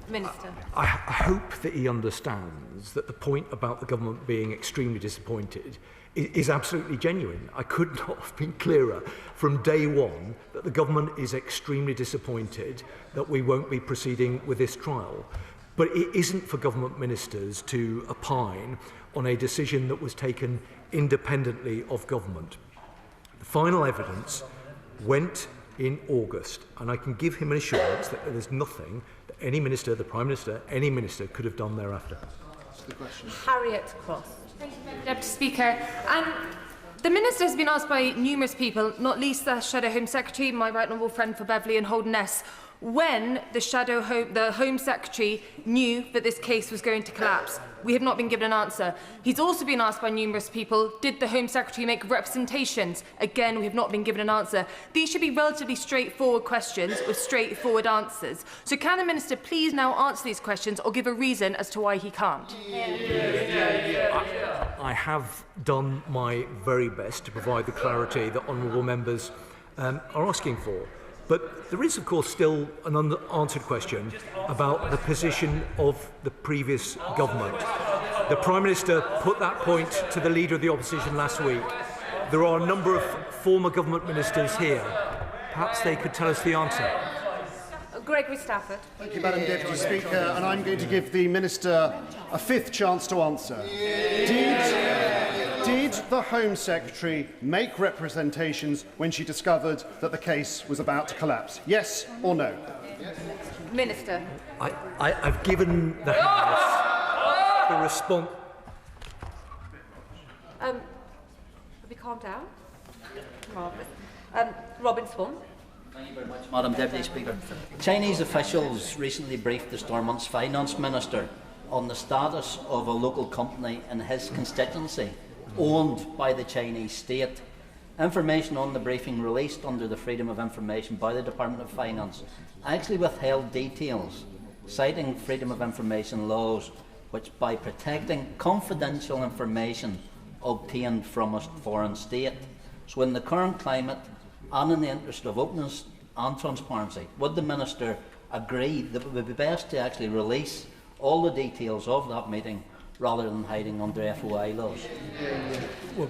Minister. I hope that he understands that the point about the government being extremely disappointed is absolutely genuine. I could not have been clearer from day one that the government is extremely disappointed that we won't be proceeding with this trial. But it isn't for government ministers to opine on a decision that was taken independently of government. The final evidence went in August, and I can give him an assurance that there's nothing that any minister, the Prime Minister, any minister could have done thereafter. Harriet Cross. Thank you, Deputy Speaker. The Minister has been asked by numerous people, not least the Shadow Home Secretary, my right honourable friend for Beverley and Holderness, when the Home Secretary knew that this case was going to collapse. We have not been given an answer. He's also been asked by numerous people, did the Home Secretary make representations? Again, we have not been given an answer. These should be relatively straightforward questions with straightforward answers. So can the Minister please now answer these questions or give a reason as to why he can't? I have done my very best to provide the clarity that honourable members are asking for. But there is, of course, still an unanswered question about the position of the previous government. The Prime Minister put that point to the Leader of the Opposition last week. There are a number of former government ministers here. Perhaps they could tell us the answer. Gregory Stafford. Thank you, Madam Deputy Speaker, and I'm going to give the Minister a fifth chance to answer. Did the Home Secretary make representations when she discovered that the case was about to collapse? Yes or no? Minister. I've given the House the response. Have we calmed down? Marvellous. Robin Swan. Thank you very much, Madam Deputy Speaker. Chinese officials recently briefed the Stormont's Finance Minister on the status of a local company in his constituency owned by the Chinese state. Information on the briefing released under the Freedom of Information by the Department of Finance actually withheld details, citing Freedom of Information laws, which by protecting confidential information obtained from a foreign state. So in the current climate, and in the interest of openness and transparency, would the Minister agree that it would be best to actually release all the details of that meeting rather than hiding under FOI laws? Well,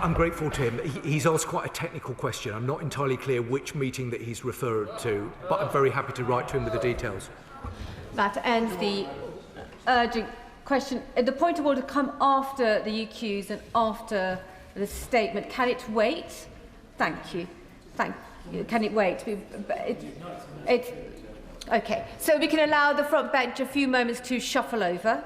I'm grateful to him. He's asked quite a technical question. I'm not entirely clear which meeting that he's referred to, but I'm very happy to write to him with the details. That ends the urgent question. The point of order come after the UQs and after the statement. Can it wait? Thank you. Thank you. Can it wait? Okay. So we can allow the front bench a few moments to shuffle over.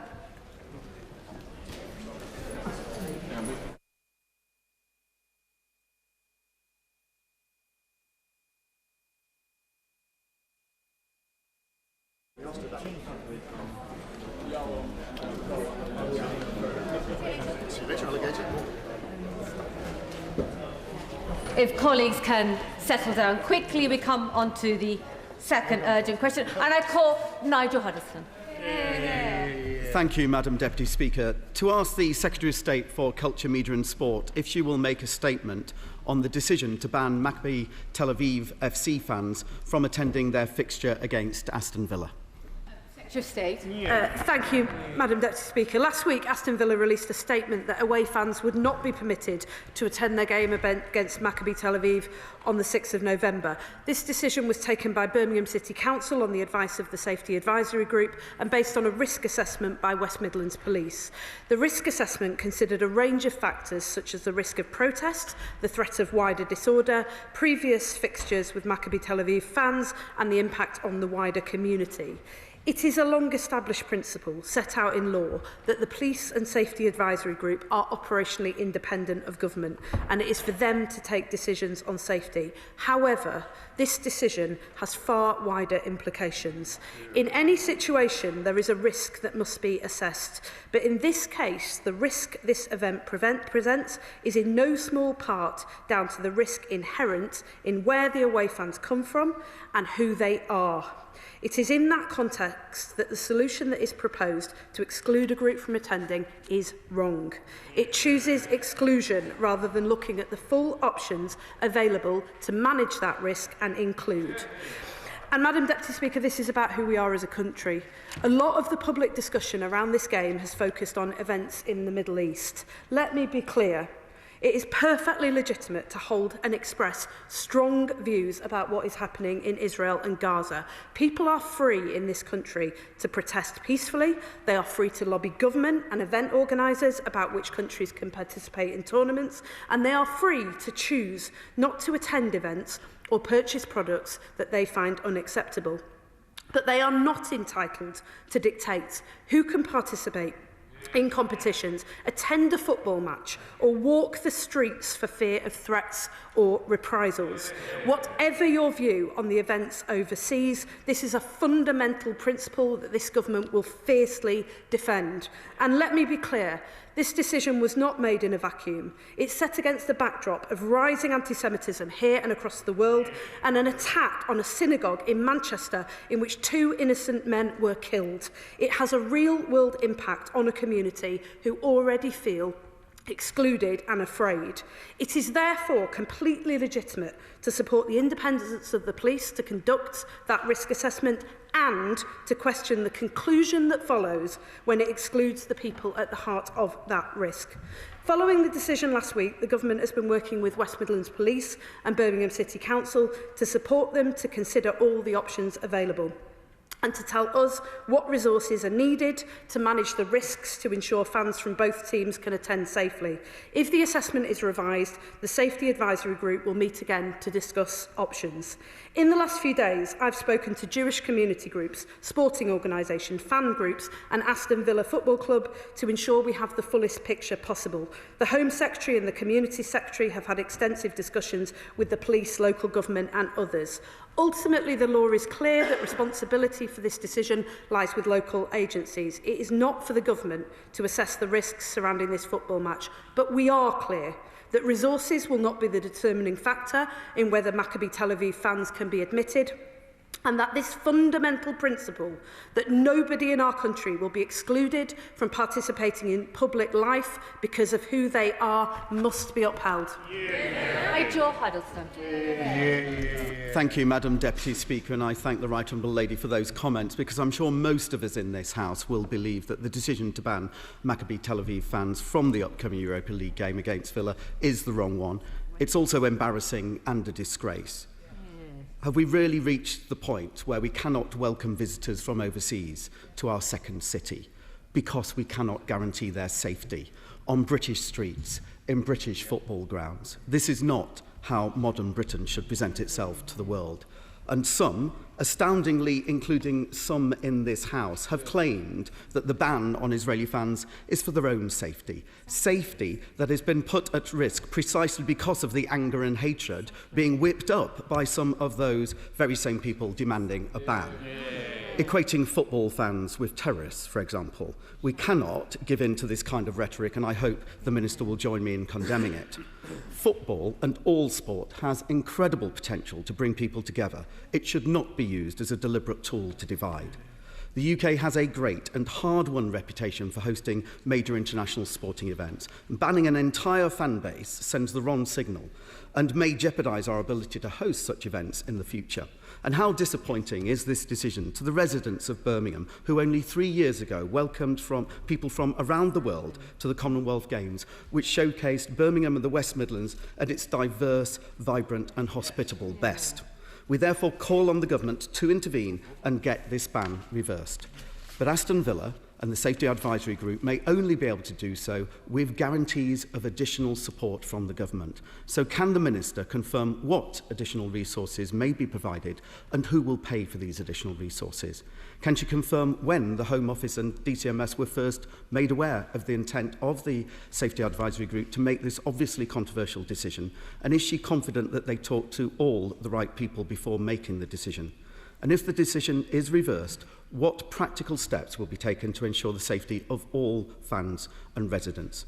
If colleagues can settle down quickly, we come on to the second urgent question, and I call Nigel Huddleston. Thank you, Madam Deputy Speaker. To ask the Secretary of State for Culture, Media and Sport if she will make a statement on the decision to ban Maccabi Tel Aviv FC fans from attending their fixture against Aston Villa. Secretary of State. Thank you, Madam Deputy Speaker. Last week, Aston Villa released a statement that away fans would not be permitted to attend their game against Maccabi Tel Aviv on the 6th of November. This decision was taken by Birmingham City Council on the advice of the Safety Advisory Group and based on a risk assessment by West Midlands Police. The risk assessment considered a range of factors such as the risk of protest, the threat of wider disorder, previous fixtures with Maccabi Tel Aviv fans and the impact on the wider community. It is a long-established principle set out in law that the Police and Safety Advisory Group are operationally independent of government, and it is for them to take decisions on safety. However, this decision has far wider implications. In any situation, there is a risk that must be assessed, but in this case, the risk this event presents is in no small part down to the risk inherent in where the away fans come from and who they are. It is in that context that the solution that is proposed to exclude a group from attending is wrong. It chooses exclusion rather than looking at the full options available to manage that risk and include. And Madam Deputy Speaker, this is about who we are as a country. A lot of the public discussion around this game has focused on events in the Middle East. Let me be clear. It is perfectly legitimate to hold and express strong views about what is happening in Israel and Gaza. People are free in this country to protest peacefully. They are free to lobby government and event organisers about which countries can participate in tournaments. And they are free to choose not to attend events or purchase products that they find unacceptable. But they are not entitled to dictate who can participate in competitions, attend a football match or walk the streets for fear of threats or reprisals. Whatever your view on the events overseas, this is a fundamental principle that this government will fiercely defend. And let me be clear, this decision was not made in a vacuum. It's set against the backdrop of rising anti-Semitism here and across the world and an attack on a synagogue in Manchester in which 2 innocent men were killed. It has a real-world impact on a community who already feel excluded and afraid. It is therefore completely legitimate to support the independence of the police to conduct that risk assessment and to question the conclusion that follows when it excludes the people at the heart of that risk. Following the decision last week, the Government has been working with West Midlands Police and Birmingham City Council to support them to consider all the options available and to tell us what resources are needed to manage the risks to ensure fans from both teams can attend safely. If the assessment is revised, the Safety Advisory Group will meet again to discuss options. In the last few days, I've spoken to Jewish community groups, sporting organisations, fan groups and Aston Villa Football Club to ensure we have the fullest picture possible. The Home Secretary and the Community Secretary have had extensive discussions with the police, local government and others. Ultimately, the law is clear that responsibility for this decision lies with local agencies. It is not for the government to assess the risks surrounding this football match, but we are clear that resources will not be the determining factor in whether Maccabi Tel Aviv fans can be admitted, and that this fundamental principle that nobody in our country will be excluded from participating in public life because of who they are must be upheld. Joe Huddleston. Thank you, Madam Deputy Speaker, and I thank the Right Honourable Lady for those comments, because I'm sure most of us in this House will believe that the decision to ban Maccabi Tel Aviv fans from the upcoming Europa League game against Villa is the wrong one. It's also embarrassing and a disgrace. Have we really reached the point where we cannot welcome visitors from overseas to our second city because we cannot guarantee their safety on British streets, in British football grounds? This is not how modern Britain should present itself to the world. And some, astoundingly including some in this House, have claimed that the ban on Israeli fans is for their own safety. Safety that has been put at risk precisely because of the anger and hatred being whipped up by some of those very same people demanding a ban. Equating football fans with terrorists, for example. We cannot give in to this kind of rhetoric, and I hope the Minister will join me in condemning it. Football and all sport has incredible potential to bring people together. It should not be used as a deliberate tool to divide. The UK has a great and hard-won reputation for hosting major international sporting events. Banning an entire fan base sends the wrong signal and may jeopardise our ability to host such events in the future. And how disappointing is this decision to the residents of Birmingham, who only 3 years ago welcomed people from around the world to the Commonwealth Games, which showcased Birmingham and the West Midlands at its diverse, vibrant and hospitable best. We therefore call on the government to intervene and get this ban reversed. But Aston Villa and the Safety Advisory Group may only be able to do so with guarantees of additional support from the government. So can the Minister confirm what additional resources may be provided and who will pay for these additional resources? Can she confirm when the Home Office and DCMS were first made aware of the intent of the Safety Advisory Group to make this obviously controversial decision? And is she confident that they talked to all the right people before making the decision? And if the decision is reversed, what practical steps will be taken to ensure the safety of all fans and residents?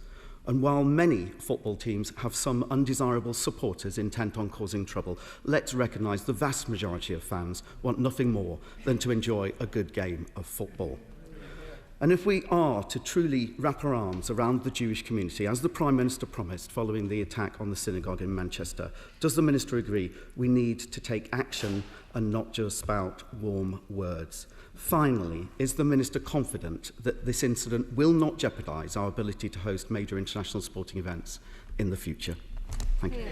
And while many football teams have some undesirable supporters intent on causing trouble, let's recognise the vast majority of fans want nothing more than to enjoy a good game of football. And if we are to truly wrap our arms around the Jewish community, as the Prime Minister promised following the attack on the synagogue in Manchester, does the Minister agree we need to take action and not just spout warm words? Finally, is the Minister confident that this incident will not jeopardise our ability to host major international sporting events in the future? Thank you.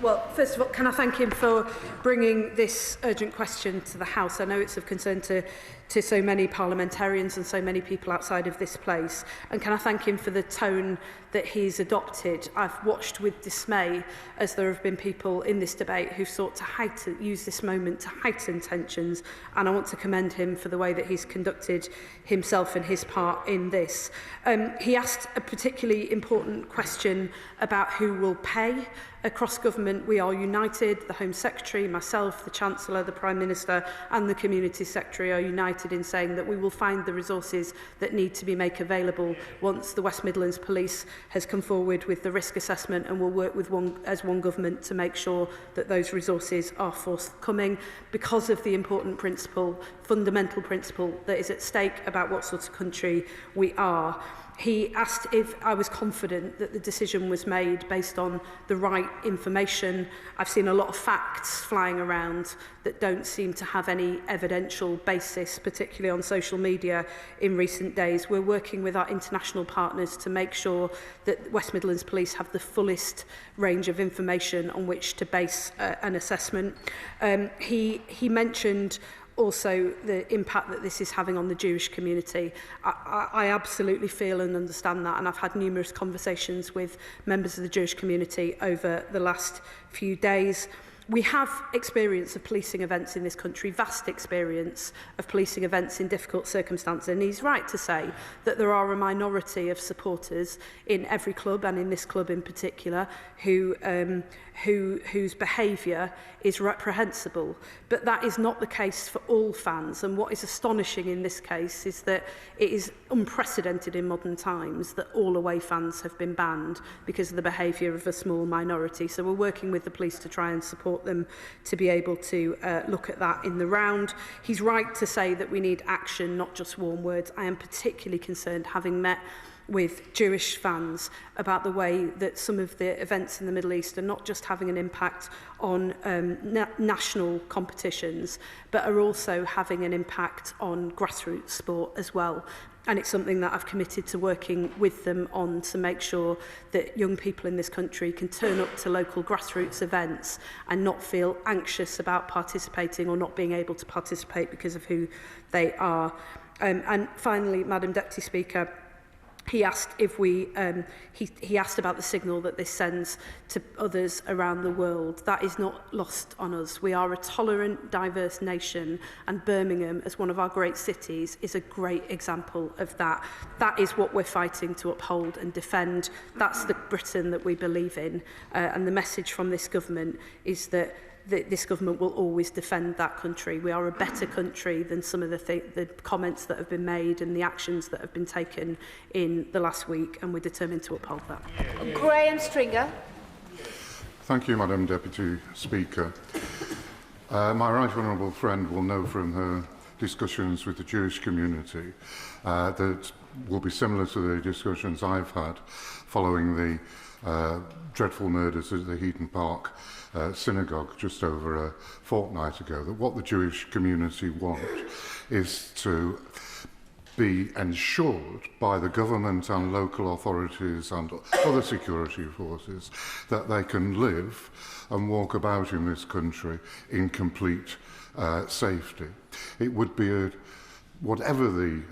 Well, first of all, can I thank him for bringing this urgent question to the House? I know it's of concern to so many parliamentarians and so many people outside of this place. And can I thank him for the tone that he's adopted? I've watched with dismay as there have been people in this debate who've sought to use this moment to heighten tensions. And I want to commend him for the way that he's conducted himself and his part in this. He asked a particularly important question about who will pay. Across government, we are united. The Home Secretary, myself, the Chancellor, the Prime Minister and the Community Secretary are united in saying that we will find the resources that need to be made available once the West Midlands Police has come forward with the risk assessment, and will work with as one government to make sure that those resources are forthcoming because of the important principle, fundamental principle that is at stake about what sort of country we are. He asked if I was confident that the decision was made based on the right information. I've seen a lot of facts flying around that don't seem to have any evidential basis, particularly on social media in recent days. We're working with our international partners to make sure that West Midlands Police have the fullest range of information on which to base an assessment. He mentioned also the impact that this is having on the Jewish community. I absolutely feel and understand that, and I've had numerous conversations with members of the Jewish community over the last few days. We have experience of policing events in this country, vast experience of policing events in difficult circumstances, and he's right to say that there are a minority of supporters in every club, and in this club in particular, whose behaviour is reprehensible. But that is not the case for all fans, and what is astonishing in this case is that it is unprecedented in modern times that all away fans have been banned because of the behaviour of a small minority. So we're working with the police to try and support them to be able to look at that in the round. He's right to say that we need action, not just warm words. I am particularly concerned, having met with Jewish fans, about the way that some of the events in the Middle East are not just having an impact on national competitions, but are also having an impact on grassroots sport as well. And it's something that I've committed to working with them on, to make sure that young people in this country can turn up to local grassroots events and not feel anxious about participating or not being able to participate because of who they are. And finally, Madam Deputy Speaker, he asked if he asked about the signal that this sends to others around the world. That is not lost on us. We are a tolerant, diverse nation, and Birmingham, as one of our great cities, is a great example of that. That is what we're fighting to uphold and defend. That's the Britain that we believe in. And the message from this government is that this government will always defend that country. We are a better country than some of the comments that have been made and the actions that have been taken in the last week, and we're determined to uphold that. Graham Stringer. Thank you, Madam Deputy Speaker. My right honourable friend will know from her discussions with the Jewish community that will be similar to the discussions I've had following the dreadful murders at the Heaton Park synagogue just over a fortnight ago, that what the Jewish community want is to be ensured by the government and local authorities and other security forces that they can live and walk about in this country in complete safety. It would be a whatever the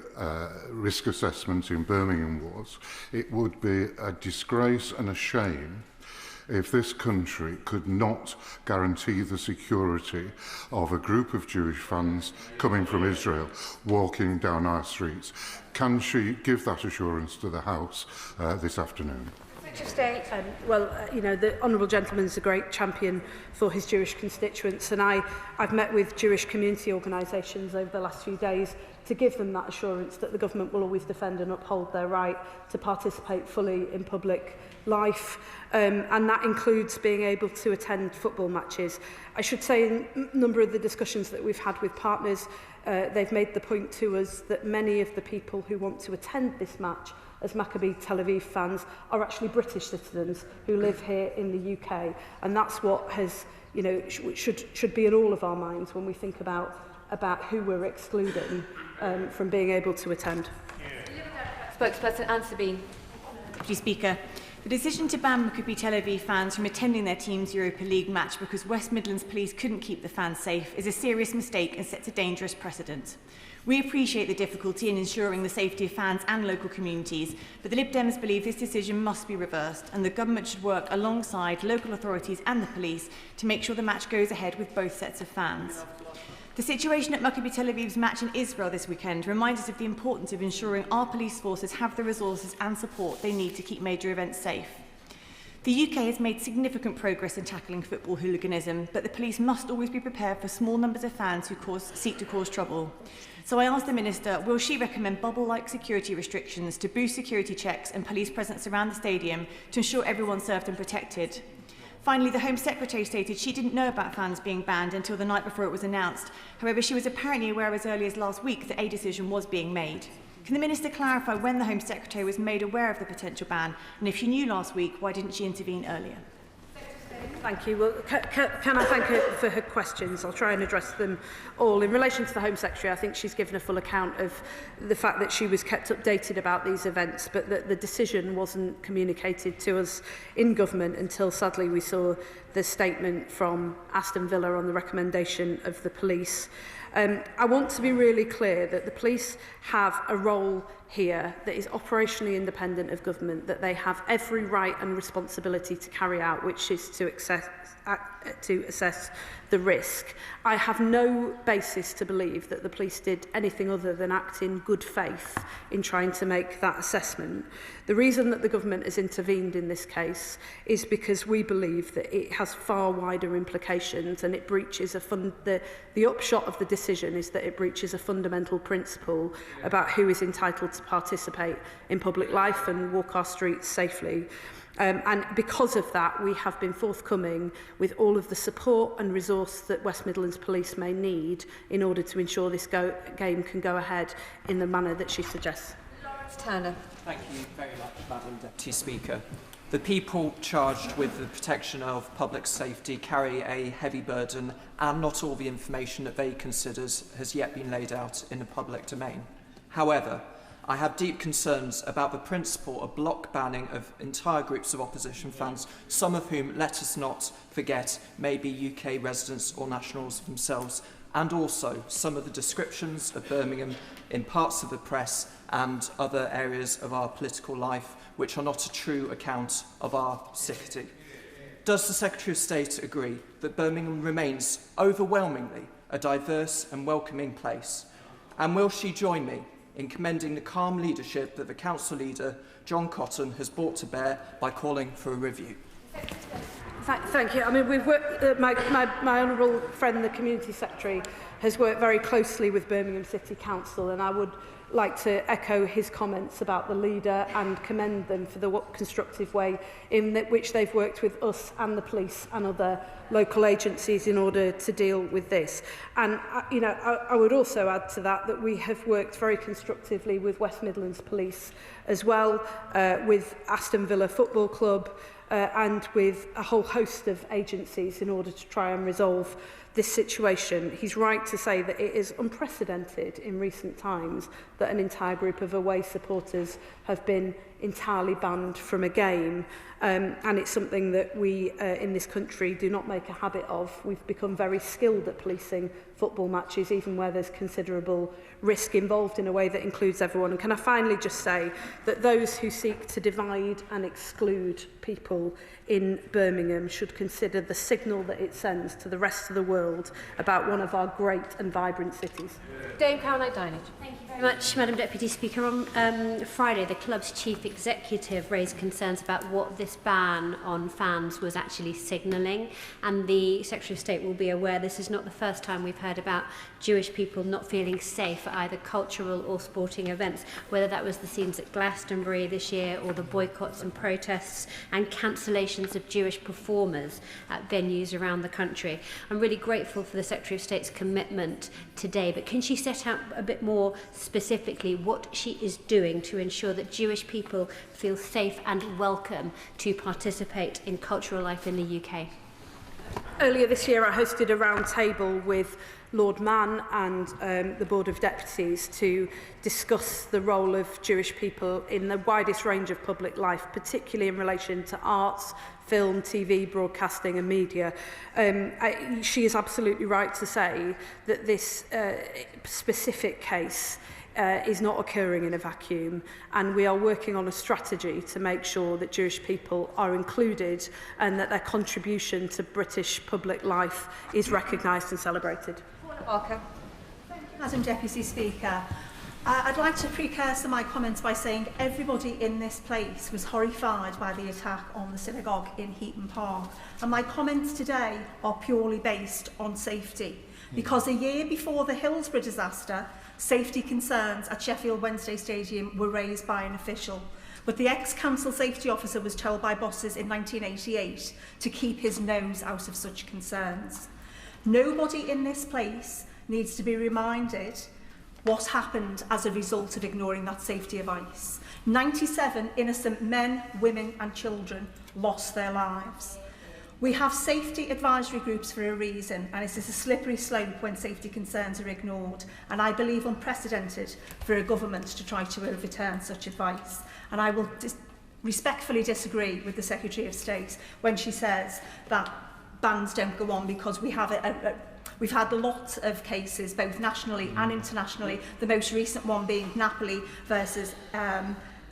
risk assessment in Birmingham was, it would be a disgrace and a shame if this country could not guarantee the security of a group of Jewish fans coming from Israel walking down our streets. Can she give that assurance to the House this afternoon? You know, the honourable gentleman is a great champion for his Jewish constituents, and I've met with Jewish community organisations over the last few days to give them that assurance that the government will always defend and uphold their right to participate fully in public life, and that includes being able to attend football matches. I should say in a number of the discussions that we've had with partners, they've made the point to us that many of the people who want to attend this match as Maccabi Tel Aviv fans are actually British citizens who live here in the UK, and that's what has, you know, should be in all of our minds when we think about who we're excluding from being able to attend. Spokesperson Anne Sabine. Deputy Speaker, the decision to ban Maccabi Tel Aviv fans from attending their team's Europa League match because West Midlands Police couldn't keep the fans safe is a serious mistake and sets a dangerous precedent. We appreciate the difficulty in ensuring the safety of fans and local communities, but the Lib Dems believe this decision must be reversed and the government should work alongside local authorities and the police to make sure the match goes ahead with both sets of fans. The situation at Maccabi Tel Aviv's match in Israel this weekend reminds us of the importance of ensuring our police forces have the resources and support they need to keep major events safe. The UK has made significant progress in tackling football hooliganism, but the police must always be prepared for small numbers of fans who seek to cause trouble. So I asked the Minister, will she recommend bubble-like security restrictions to boost security checks and police presence around the stadium to ensure everyone's served and protected? Finally, the Home Secretary stated she didn't know about fans being banned until the night before it was announced. However, she was apparently aware as early as last week that a decision was being made. Can the Minister clarify when the Home Secretary was made aware of the potential ban, and if she knew last week, why didn't she intervene earlier? Thank you. Well, can I thank her for her questions? I'll try and address them all. In relation to the Home Secretary, I think she's given a full account of the fact that she was kept updated about these events, but that the decision wasn't communicated to us in government until, sadly, we saw the statement from Aston Villa on the recommendation of the police. I want to be really clear that the police have a role here that is operationally independent of government, that they have every right and responsibility to carry out, which is to assess the risk. I have no basis to believe that the police did anything other than act in good faith in trying to make that assessment. The reason that the government has intervened in this case is because we believe that it has far wider implications and it breaches the upshot of the decision is that it breaches a fundamental principle about who is entitled to participate in public life and walk our streets safely. And because of that, we have been forthcoming with all of the support and resource that West Midlands Police may need in order to ensure this game can go ahead in the manner that she suggests. Lawrence Turner. Thank you very much, Madam Deputy Speaker. The people charged with the protection of public safety carry a heavy burden, and not all the information that they consider has yet been laid out in the public domain. However, I have deep concerns about the principle of block banning of entire groups of opposition fans, some of whom, let us not forget, may be UK residents or nationals themselves, and also some of the descriptions of Birmingham in parts of the press and other areas of our political life which are not a true account of our city. Does the Secretary of State agree that Birmingham remains overwhelmingly a diverse and welcoming place? And will she join me in commending the calm leadership that the Council Leader, John Cotton, has brought to bear by calling for a review? Thank you. I mean, we've worked, my honourable friend, the Community Secretary, has worked very closely with Birmingham City Council, and I would like to echo his comments about the leader and commend them for the constructive way in which they've worked with us and the police and other local agencies in order to deal with this. And I would also add to that we have worked very constructively with West Midlands Police as well, with Aston Villa Football Club, and with a whole host of agencies in order to try and resolve this situation, he's right to say that it is unprecedented in recent times that an entire group of away supporters have been entirely banned from a game. And it's something that we in this country do not make a habit of. We've become very skilled at policing football matches, even where there's considerable risk involved, in a way that includes everyone. And can I finally just say that those who seek to divide and exclude people in Birmingham should consider the signal that it sends to the rest of the world about one of our great and vibrant cities. Dame Caroline Dinage. Thank you very much, Madam Deputy Speaker. On Friday, the club's chief executive raised concerns about what this ban on fans was actually signalling, and the Secretary of State will be aware this is not the first time we've heard about Jewish people not feeling safe at either cultural or sporting events, whether that was the scenes at Glastonbury this year or the boycotts and protests and cancellations of Jewish performers at venues around the country. I'm really grateful for the Secretary of State's commitment today, but can she set out a bit more specifically what she is doing to ensure that Jewish people feel safe and welcome to participate in cultural life in the UK? Earlier this year, I hosted a round table with Lord Mann and the Board of Deputies to discuss the role of Jewish people in the widest range of public life, particularly in relation to arts, film, TV, broadcasting and media. She is absolutely right to say that this specific case is not occurring in a vacuum, and we are working on a strategy to make sure that Jewish people are included and that their contribution to British public life is recognised and celebrated. Thank you, Madam Deputy Speaker. I'd like to precursor my comments by saying everybody in this place was horrified by the attack on the synagogue in Heaton Park, and my comments today are purely based on safety, because a year before the Hillsborough disaster, safety concerns at Sheffield Wednesday Stadium were raised by an official, but the ex-council safety officer was told by bosses in 1988 to keep his nose out of such concerns. Nobody in this place needs to be reminded what happened as a result of ignoring that safety advice. 97 innocent men, women and children lost their lives. We have safety advisory groups for a reason, and it is a slippery slope when safety concerns are ignored, and I believe unprecedented for a government to try to overturn such advice. And I will respectfully disagree with the Secretary of State when she says that bans don't go on, because we've had a lot of cases, both nationally and internationally, the most recent one being Napoli versus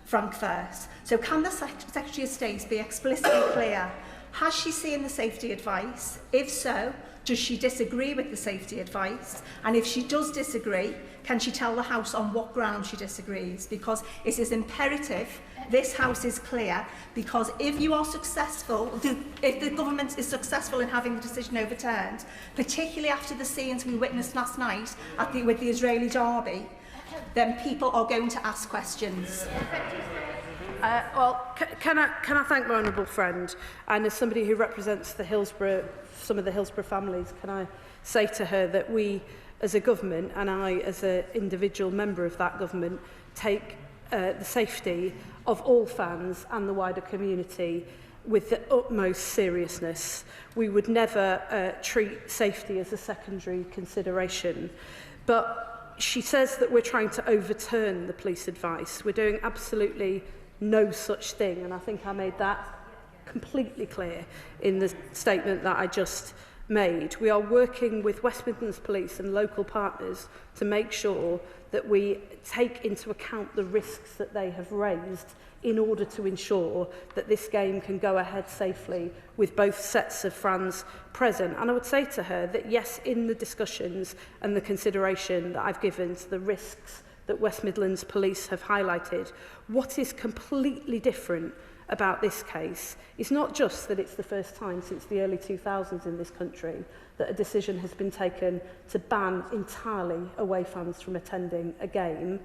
Frankfurt. So can the Secretary of State be explicitly clear? Has she seen the safety advice? If so, does she disagree with the safety advice? And if she does disagree, can she tell the House on what ground she disagrees? Because it is imperative this House is clear, because if you are successful, if the government is successful in having the decision overturned, particularly after the scenes we witnessed last night with the Israeli derby, then people are going to ask questions. Can I thank my honourable friend, and as somebody who represents the some of the Hillsborough families, can I say to her that we as a government, and I as an individual member of that government, take the safety of all fans and the wider community with the utmost seriousness. We would never treat safety as a secondary consideration. But she says that we're trying to overturn the police advice. We're doing absolutely no such thing, and I think I made that completely clear in the statement that I just made. We are working with West Midlands Police and local partners to make sure that we take into account the risks that they have raised in order to ensure that this game can go ahead safely with both sets of fans present. And I would say to her that yes, in the discussions and the consideration that I've given to the risks that West Midlands Police have highlighted, what is completely different about this case is not just that it's the first time since the early 2000s in this country that a decision has been taken to ban entirely away fans from attending a game.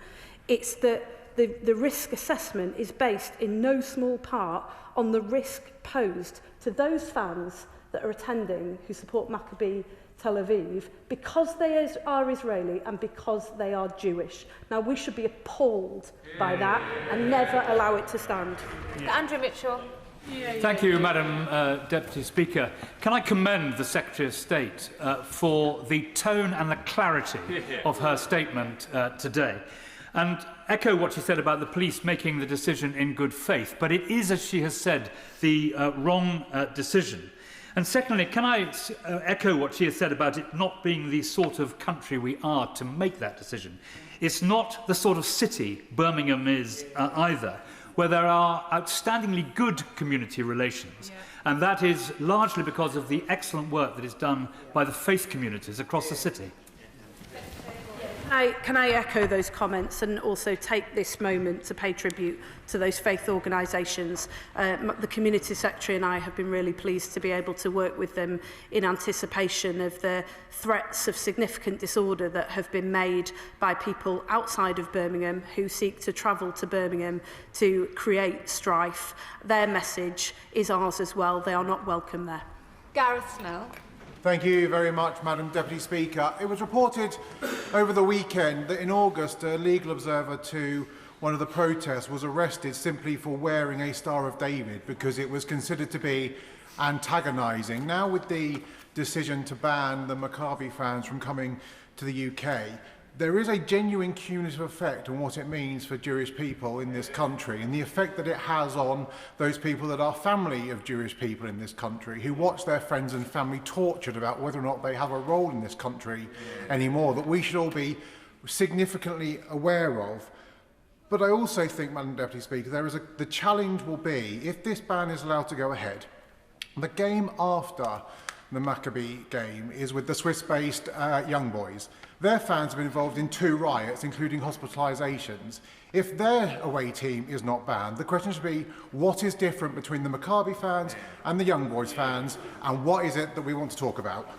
It's that the risk assessment is based in no small part on the risk posed to those fans that are attending who support Maccabi Tel Aviv because they are Israeli and because they are Jewish. Now, we should be appalled by that and never allow it to stand. Andrew Mitchell. Thank you, Madam Deputy Speaker. Can I commend the Secretary of State for the tone and the clarity of her statement today, and echo what she said about the police making the decision in good faith. But it is, as she has said, the wrong decision. And secondly, can I echo what she has said about it not being the sort of country we are to make that decision. It's not the sort of city Birmingham is either, where there are outstandingly good community relations. And that is largely because of the excellent work that is done by the faith communities across the city. Can I echo those comments and also take this moment to pay tribute to those faith organisations? The Community Secretary and I have been really pleased to be able to work with them in anticipation of the threats of significant disorder that have been made by people outside of Birmingham who seek to travel to Birmingham to create strife. Their message is ours as well. They are not welcome there. Gareth Snell. Thank you very much, Madam Deputy Speaker. It was reported over the weekend that in August a legal observer to one of the protests was arrested simply for wearing a Star of David because it was considered to be antagonising. Now, with the decision to ban the Maccabi fans from coming to the UK, there is a genuine cumulative effect on what it means for Jewish people in this country and the effect that it has on those people that are family of Jewish people in this country who watch their friends and family tortured about whether or not they have a role in this country anymore, that we should all be significantly aware of. But I also think, Madam Deputy Speaker, the challenge will be, if this ban is allowed to go ahead, the game after the Maccabi game is with the Swiss-based Young Boys. Their fans have been involved in 2 riots, including hospitalisations. If their away team is not banned, the question should be, what is different between the Maccabi fans and the Young Boys fans, and what is it that we want to talk about?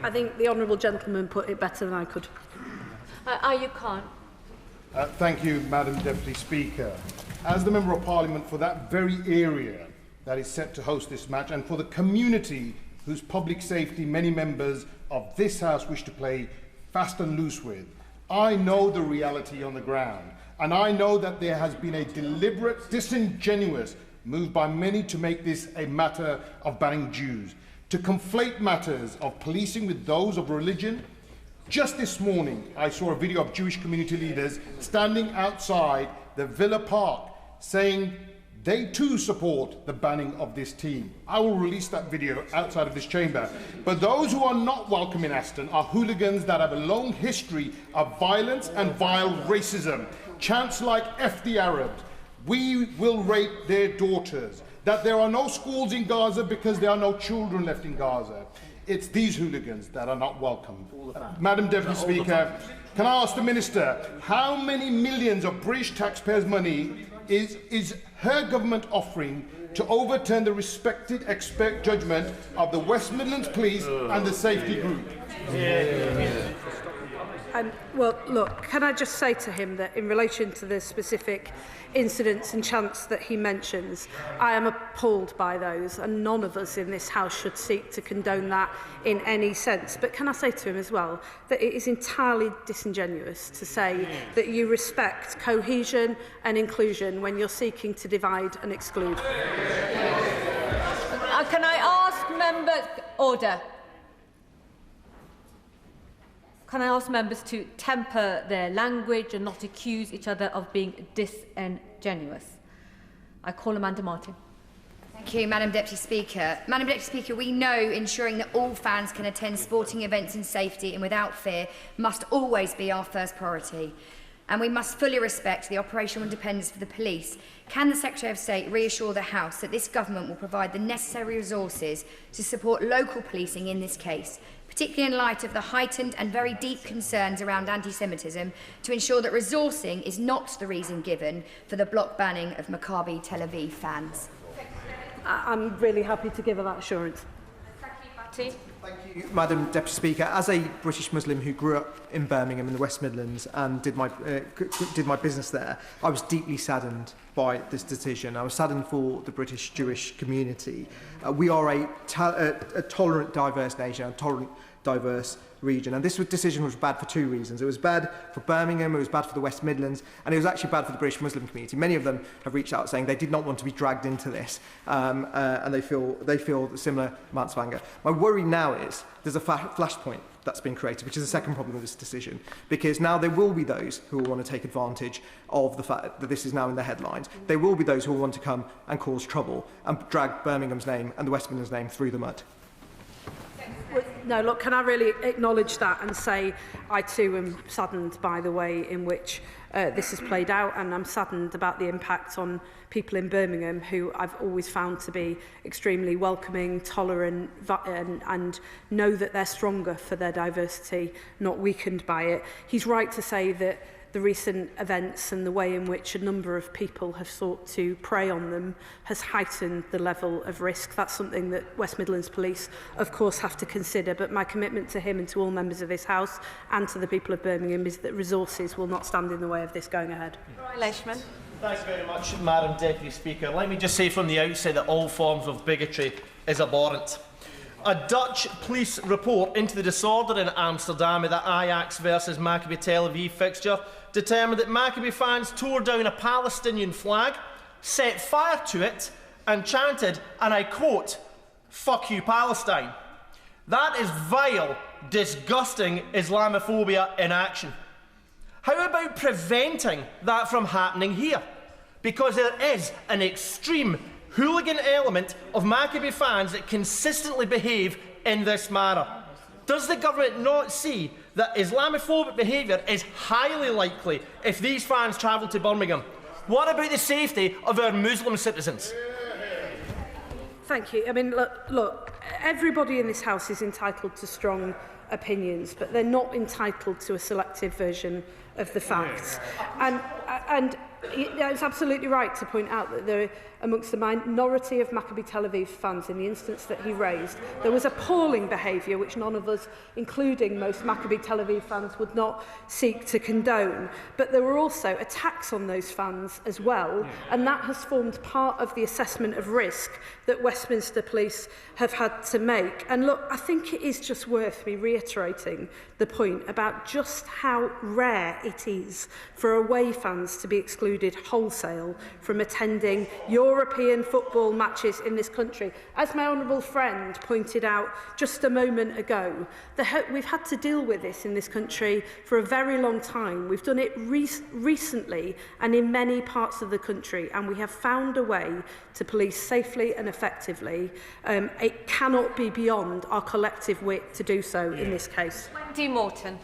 I think the honourable gentleman put it better than I could. Ayub Khan. Thank you, Madam Deputy Speaker. As the Member of Parliament for that very area that is set to host this match, and for the community whose public safety many members of this House wish to play fast and loose with, I know the reality on the ground, and I know that there has been a deliberate, disingenuous move by many to make this a matter of banning Jews, to conflate matters of policing with those of religion. Just this morning, I saw a video of Jewish community leaders standing outside the Villa Park saying they too support the banning of this team. I will release that video outside of this chamber. But those who are not welcome in Aston are hooligans that have a long history of violence and vile racism. Chants like F the Arabs, we will rape their daughters, that there are no schools in Gaza because there are no children left in Gaza. It's these hooligans that are not welcome. Madam Deputy Speaker, can I ask the Minister, how many millions of British taxpayers' money is her government offering to overturn the respected expert judgment of the West Midlands Police and the Safety Group? Well, look, can I just say to him that in relation to the specific incidents and chants that he mentions, I am appalled by those, and none of us in this House should seek to condone that in any sense. But can I say to him as well that it is entirely disingenuous to say that you respect cohesion and inclusion when you're seeking to divide and exclude. Can I ask members... Order. Can I ask members to temper their language and not accuse each other of being disingenuous? I call Amanda Martin. Thank you, Madam Deputy Speaker. Madam Deputy Speaker, we know ensuring that all fans can attend sporting events in safety and without fear must always be our first priority. And we must fully respect the operational independence of the police. Can the Secretary of State reassure the House that this government will provide the necessary resources to support local policing in this case, particularly in light of the heightened and very deep concerns around anti-Semitism, to ensure that resourcing is not the reason given for the block banning of Maccabi Tel Aviv fans? I'm really happy to give her that assurance. Thank you, Madam Deputy Speaker. As a British Muslim who grew up in Birmingham in the West Midlands and did my business there, I was deeply saddened by this decision. I was saddened for the British Jewish community. We are a tolerant, diverse nation, a tolerant diverse region. And this decision was bad for two reasons. It was bad for Birmingham, it was bad for the West Midlands, and it was actually bad for the British Muslim community. Many of them have reached out saying they did not want to be dragged into this, and they feel similar amounts of anger. My worry now is there's a flashpoint that's been created, which is the second problem with this decision, because now there will be those who will want to take advantage of the fact that this is now in the headlines. There will be those who will want to come and cause trouble and drag Birmingham's name and the West Midlands name through the mud. No, look, can I really acknowledge that and say I too am saddened by the way in which this has played out, and I'm saddened about the impact on people in Birmingham who I've always found to be extremely welcoming, tolerant, and know that they're stronger for their diversity, not weakened by it. He's right to say that the recent events and the way in which a number of people have sought to prey on them has heightened the level of risk. That's something that West Midlands Police, of course, have to consider. But my commitment to him and to all members of this House and to the people of Birmingham is that resources will not stand in the way of this going ahead. Leishman. Thanks very much, Madam Deputy Speaker. Let me just say from the outset that all forms of bigotry is abhorrent. A Dutch police report into the disorder in Amsterdam at the Ajax versus Maccabi Tel Aviv fixture determined that Maccabi fans tore down a Palestinian flag, set fire to it, and chanted, and I quote, "Fuck you, Palestine." That is vile, disgusting Islamophobia in action. How about preventing that from happening here? Because there is an extreme hooligan element of Maccabi fans that consistently behave in this manner. Does the government not see that Islamophobic behaviour is highly likely if these fans travel to Birmingham? What about the safety of our Muslim citizens? Thank you. I mean, look, everybody in this House is entitled to strong opinions, but they're not entitled to a selective version of the facts. And it's absolutely right to point out that there, amongst the minority of Maccabi Tel Aviv fans in the instance that he raised, there was appalling behaviour which none of us, including most Maccabi Tel Aviv fans, would not seek to condone. But there were also attacks on those fans as well, and that has formed part of the assessment of risk that Westminster Police have had to make. And look, I think it is just worth me reiterating the point about just how rare it is for away fans to be excluded wholesale from attending European football matches in this country. As my honourable friend pointed out just a moment ago, we've had to deal with this in this country for a very long time. We've done it recently and in many parts of the country, and we have found a way to police safely and effectively. It cannot be beyond our collective wit to do so in this case. Wendy Morton.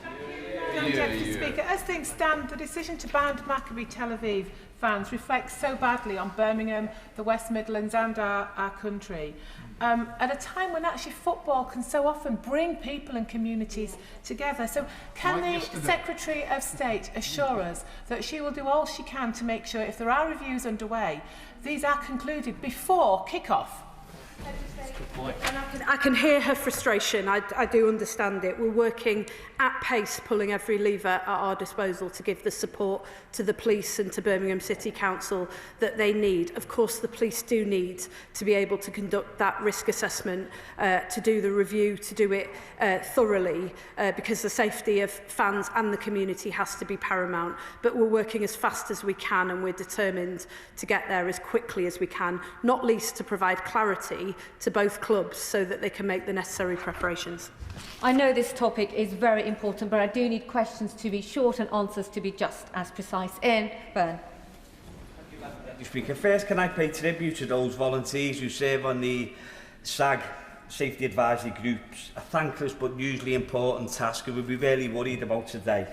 Deputy Speaker, as things stand, the decision to ban Maccabi Tel Aviv fans reflects so badly on Birmingham, the West Midlands and our country. At a time when actually football can so often bring people and communities together. So can the Secretary of State assure us that she will do all she can to make sure if there are reviews underway, these are concluded before kick-off? And I can hear her frustration. I do understand it. We're working at pace, pulling every lever at our disposal to give the support to the police and to Birmingham City Council that they need. Of course, the police do need to be able to conduct that risk assessment, to do the review, to do it thoroughly, because the safety of fans and the community has to be paramount. But we're working as fast as we can, and we're determined to get there as quickly as we can, not least to provide clarity to both clubs so that they can make the necessary preparations. I know this topic is very important, but I do need questions to be short and answers to be just as precise. Ian Byrne. Mr. Speaker, first can I pay tribute to those volunteers who serve on the SAG Safety Advisory Groups, a thankless but usually important task and we'll be really worried about today.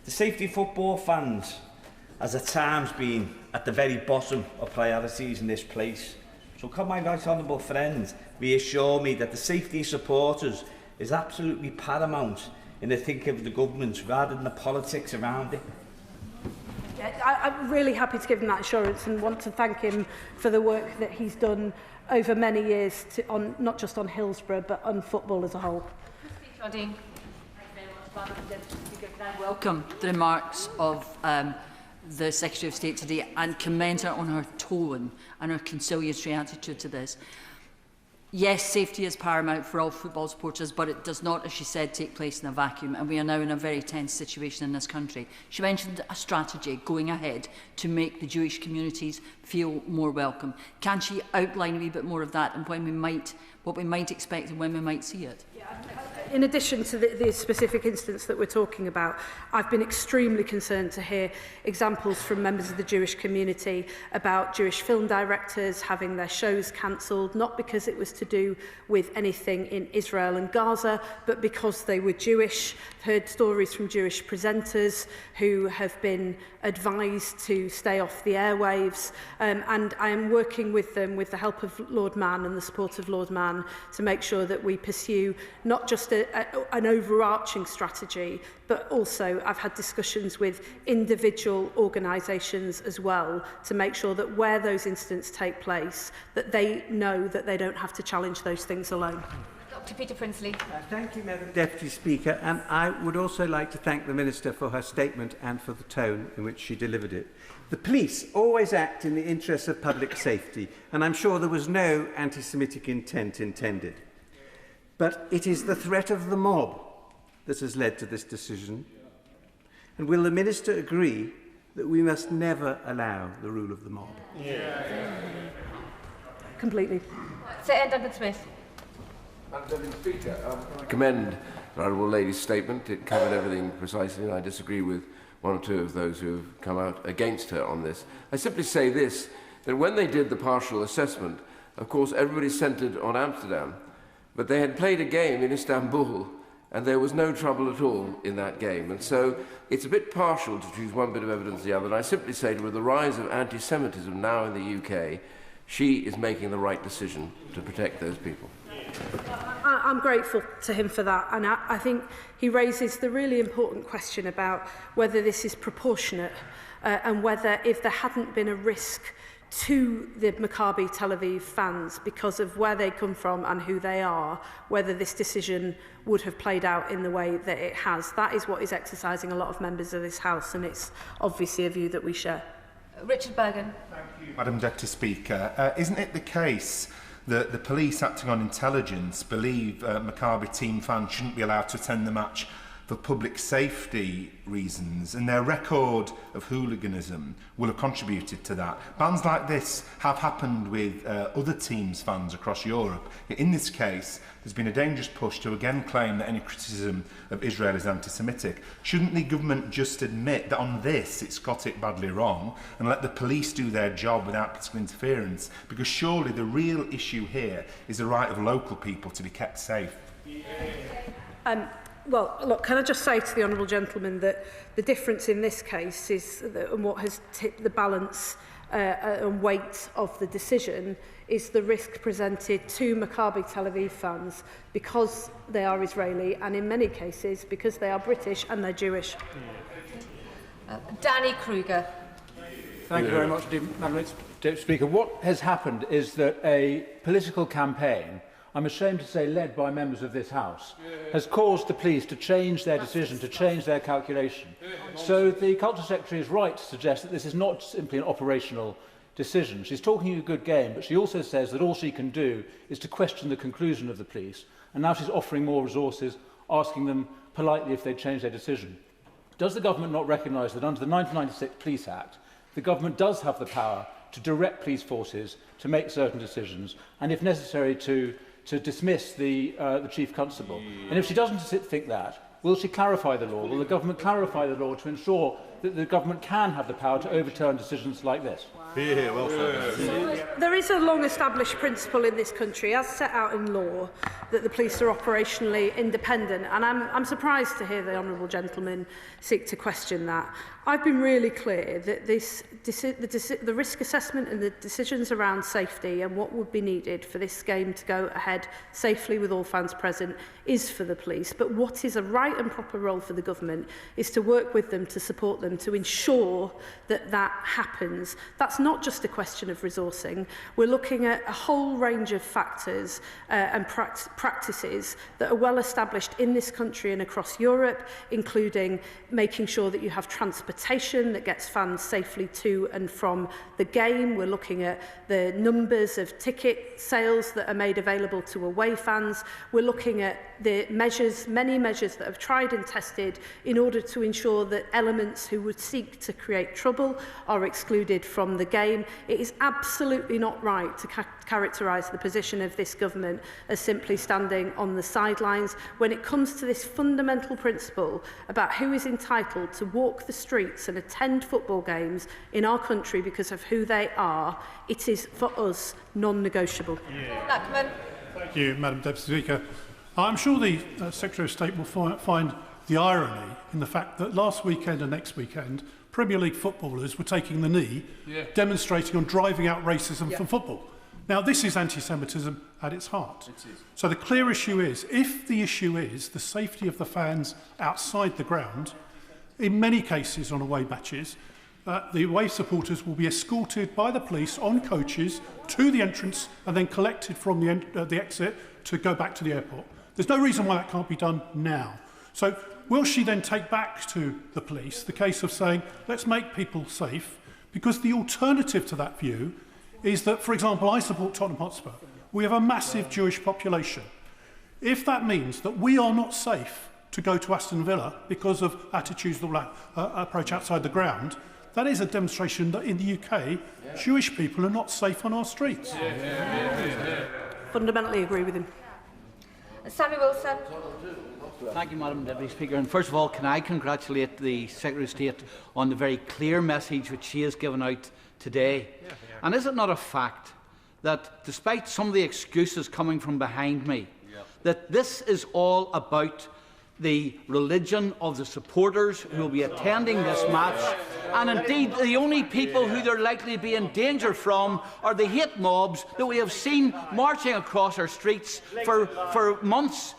The safety of football fans has at times been at the very bottom of priorities in this place. So can my right honourable friend reassure me that the safety of supporters is absolutely paramount in the thinking of the government rather than the politics around it? I'm really happy to give him that assurance and want to thank him for the work that he's done over many years, not just on Hillsborough but on football as a whole. Claudine. I welcome the remarks of the Secretary of State today and commend her on her tone and her conciliatory attitude to this. Yes, safety is paramount for all football supporters, but it does not, as she said, take place in a vacuum, and we are now in a very tense situation in this country. She mentioned a strategy going ahead to make the Jewish communities feel more welcome. Can she outline a wee bit more of that and when what we might expect and when we might see it? In addition to the specific instance that we're talking about, I've been extremely concerned to hear examples from members of the Jewish community about Jewish film directors having their shows cancelled, not because it was to do with anything in Israel and Gaza, but because they were Jewish. I've heard stories from Jewish presenters who have been advised to stay off the airwaves, and I am working with them with the help of Lord Mann and the support of Lord Mann to make sure that we pursue not just an overarching strategy, but also I've had discussions with individual organisations as well to make sure that where those incidents take place, that they know that they don't have to challenge those things alone. Dr. Peter Prinsley. Thank you, Madam Deputy Speaker, and I would also like to thank the Minister for her statement and for the tone in which she delivered it. The police always act in the interests of public safety, and I'm sure there was no anti-Semitic intent intended. But it is the threat of the mob that has led to this decision. And will the Minister agree that we must never allow the rule of the mob? Completely. Sir Duncan Smith. Madam Deputy Speaker, I commend the Honourable Lady's statement. It covered everything precisely, and I disagree with one or two of those who have come out against her on this. I simply say this, that when they did the partial assessment, of course, everybody centred on Amsterdam, but they had played a game in Istanbul, and there was no trouble at all in that game. And so it's a bit partial to choose one bit of evidence or the other. And I simply say that with the rise of anti-Semitism now in the UK, she is making the right decision to protect those people. I'm grateful to him for that, and I think he raises the really important question about whether this is proportionate and whether if there hadn't been a risk to the Maccabi Tel Aviv fans because of where they come from and who they are, whether this decision would have played out in the way that it has. That is what is exercising a lot of members of this House, and it's obviously a view that we share. Richard Bergen. Thank you, Madam Deputy Speaker. Isn't it the case that the police acting on intelligence believe Maccabi team fans shouldn't be allowed to attend the match for public safety reasons, and their record of hooliganism will have contributed to that? Bans like this have happened with other teams' fans across Europe. In this case, there's been a dangerous push to again claim that any criticism of Israel is anti-Semitic. Shouldn't the government just admit that on this it's got it badly wrong and let the police do their job without political interference? Because surely the real issue here is the right of local people to be kept safe. Well, look, can I just say to the honourable gentleman that the difference in this case is that, and what has tipped the balance and weight of the decision is the risk presented to Maccabi Tel Aviv fans because they are Israeli and in many cases because they are British and they're Jewish. Danny Kruger. Thank you very much, Madam Deputy Speaker. What has happened is that a political campaign, I'm ashamed to say led by members of this House, has caused the police to change their decision, to change their calculation. So the Culture Secretary is right to suggest that this is not simply an operational decision. She's talking a good game, but she also says that all she can do is to question the conclusion of the police, and now she's offering more resources, asking them politely if they change their decision. Does the government not recognise that under the 1996 Police Act, the government does have the power to direct police forces to make certain decisions, and if necessary to dismiss the Chief Constable? And if she doesn't think that, will she clarify the law? Will the government clarify the law to ensure that the government can have the power to overturn decisions like this? There is a long-established principle in this country, as set out in law, that the police are operationally independent, and I'm surprised to hear the honourable gentleman seek to question that. I've been really clear that the risk assessment and the decisions around safety and what would be needed for this game to go ahead safely with all fans present is for the police, but what is a right and proper role for the government is to work with them to support them them to ensure that that happens. That's not just a question of resourcing. We're looking at a whole range of factors and practices that are well established in this country and across Europe, including making sure that you have transportation that gets fans safely to and from the game. We're looking at the numbers of ticket sales that are made available to away fans. We're looking at the measures, many measures that have tried and tested in order to ensure that elements who would seek to create trouble are excluded from the game. It is absolutely not right to characterise the position of this government as simply standing on the sidelines. When it comes to this fundamental principle about who is entitled to walk the streets and attend football games in our country because of who they are, it is for us non-negotiable. Blackman. Thank you, Madam Deputy Speaker. I'm sure the Secretary of State will find the irony in the fact that last weekend and next weekend, Premier League footballers were taking the knee, demonstrating on driving out racism from football. Now, this is anti-Semitism at its heart. So the clear issue is, if the issue is the safety of the fans outside the ground, in many cases on away matches, the away supporters will be escorted by the police on coaches to the entrance and then collected from the exit to go back to the airport. There's no reason why that can't be done now. So will she then take back to the police the case of saying, let's make people safe? Because the alternative to that view is that, for example, I support Tottenham Hotspur. We have a massive Jewish population. If that means that we are not safe to go to Aston Villa because of attitudes that will approach outside the ground, that is a demonstration that in the UK, Jewish people are not safe on our streets. Fundamentally agree with him. Sammy Wilson. Thank you, Madam Deputy Speaker. And first of all, can I congratulate the Secretary of State on the very clear message which she has given out today. And is it not a fact that, despite some of the excuses coming from behind me, that this is all about the religion of the supporters who will be attending this match, and indeed the only people who they're likely to be in danger from are the hate mobs that we have seen marching across our streets for months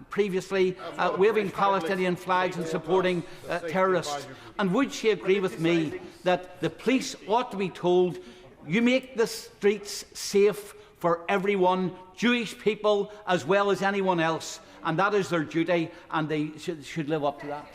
previously, waving Palestinian flags and supporting terrorists. And would she agree with me that the police ought to be told, you make the streets safe for everyone, Jewish people as well as anyone else, and that is their duty, and they should live up to that?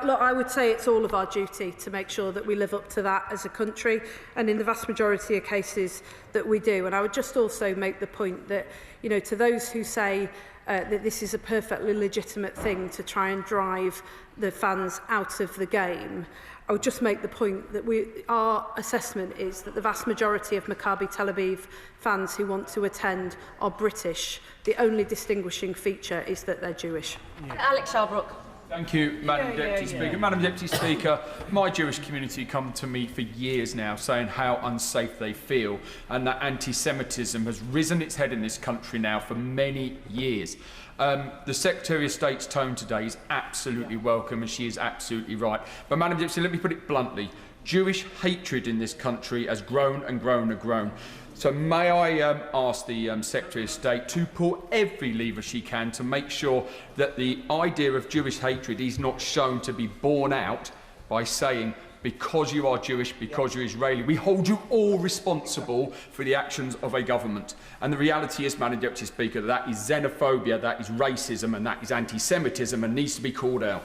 Look, I would say it's all of our duty to make sure that we live up to that as a country, and in the vast majority of cases that we do. And I would just also make the point that, you know, to those who say that this is a perfectly legitimate thing to try and drive the fans out of the game, I would just make the point that our assessment is that the vast majority of Maccabi Tel Aviv fans who want to attend are British. The only distinguishing feature is that they're Jewish. Alex Sharbrook. Thank you, Madam Deputy Speaker. Madam Deputy Speaker, my Jewish community come to me for years now saying how unsafe they feel, and that anti-Semitism has risen its head in this country now for many years. The Secretary of State's tone today is absolutely welcome, and she is absolutely right. But, Madam Deputy, let me put it bluntly. Jewish hatred in this country has grown and grown and grown. So may I ask the Secretary of State to pull every lever she can to make sure that the idea of Jewish hatred is not shown to be borne out by saying, because you are Jewish, because you're Israeli, we hold you all responsible for the actions of a government. And the reality is, Madam Deputy Speaker, that is xenophobia, that is racism, and that is anti-Semitism, and needs to be called out.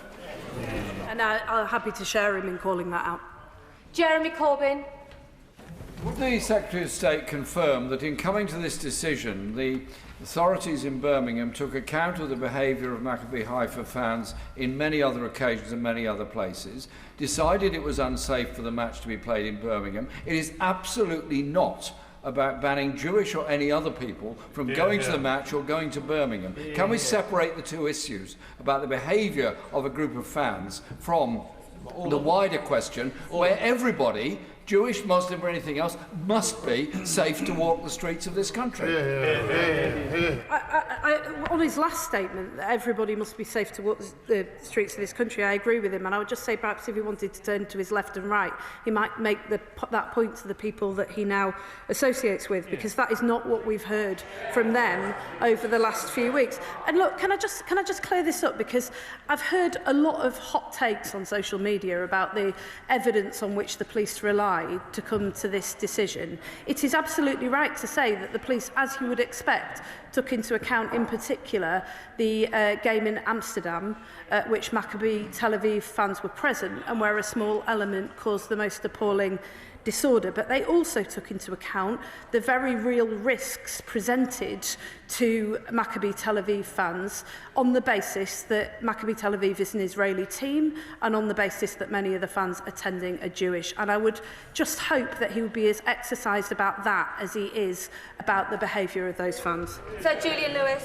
And I'm happy to share him in calling that out. Jeremy Corbyn. Would the Secretary of State confirm that in coming to this decision, the authorities in Birmingham took account of the behaviour of Maccabi Haifa fans in many other occasions and many other places, decided it was unsafe for the match to be played in Birmingham? It is absolutely not about banning Jewish or any other people from going to the match or going to Birmingham. Can we separate the two issues about the behaviour of a group of fans from the wider question where everybody Jewish, Muslim or anything else, must be safe to walk the streets of this country. On his last statement, that everybody must be safe to walk the streets of this country, I agree with him, and I would just say perhaps if he wanted to turn to his left and right, he might make that point to the people that he now associates with, because that is not what we've heard from them over the last few weeks. And look, can I just clear this up, because I've heard a lot of hot takes on social media about the evidence on which the police relied to come to this decision. It is absolutely right to say that the police, as you would expect, took into account in particular the game in Amsterdam, at which Maccabi Tel Aviv fans were present and where a small element caused the most appalling disorder. But they also took into account the very real risks presented to Maccabi Tel Aviv fans on the basis that Maccabi Tel Aviv is an Israeli team and on the basis that many of the fans attending are Jewish. And I would just hope that he would be as exercised about that as he is about the behaviour of those fans. Sir Julian Lewis.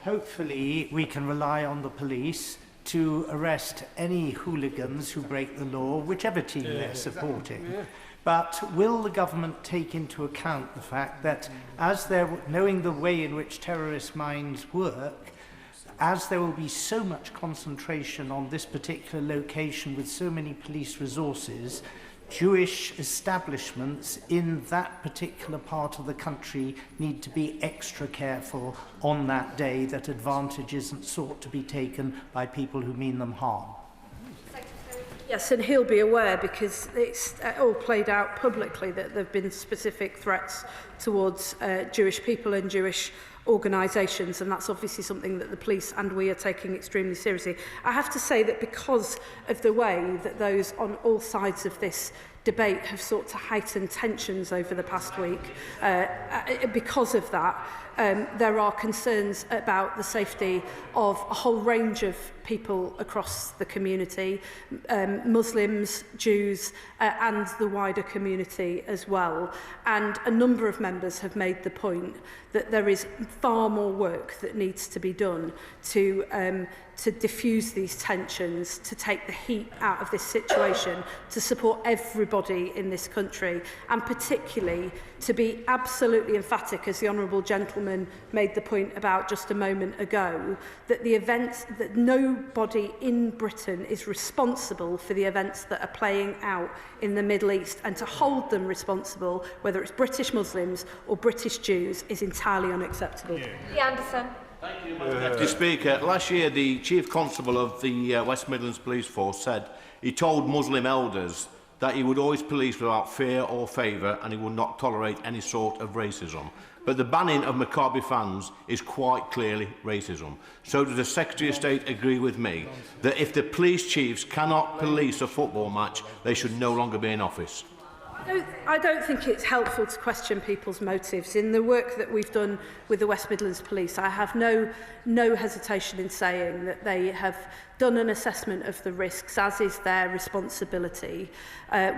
Hopefully we can rely on the police to arrest any hooligans who break the law, whichever team they're supporting. But will the government take into account the fact that, as they're knowing the way in which terrorist minds work, as there will be so much concentration on this particular location with so many police resources, Jewish establishments in that particular part of the country need to be extra careful on that day that advantage isn't sought to be taken by people who mean them harm. Yes, and he'll be aware, because it's all played out publicly that there have been specific threats towards Jewish people and Jewish organisations, and that's obviously something that the police and we are taking extremely seriously. I have to say that because of the way that those on all sides of this debate have sought to heighten tensions over the past week, because of that, there are concerns about the safety of a whole range of people across the community, Muslims, Jews, and the wider community as well. And a number of members have made the point that there is far more work that needs to be done to diffuse these tensions, to take the heat out of this situation, to support everybody in this country, and particularly to be absolutely emphatic, as the honourable gentleman made the point about just a moment ago, that the events, that nobody in Britain is responsible for the events that are playing out in the Middle East, and to hold them responsible, whether it's British Muslims or British Jews, is entirely unacceptable. Lee Anderson. Thank you, Deputy Speaker. Last year, the Chief Constable of the West Midlands Police Force said he told Muslim elders that he would always police without fear or favour, and he would not tolerate any sort of racism. But the banning of Maccabi fans is quite clearly racism. So does the Secretary of State agree with me that if the police chiefs cannot police a football match, they should no longer be in office? I don't think it's helpful to question people's motives. In the work that we've done with the West Midlands Police, I have no hesitation in saying that they have done an assessment of the risks, as is their responsibility.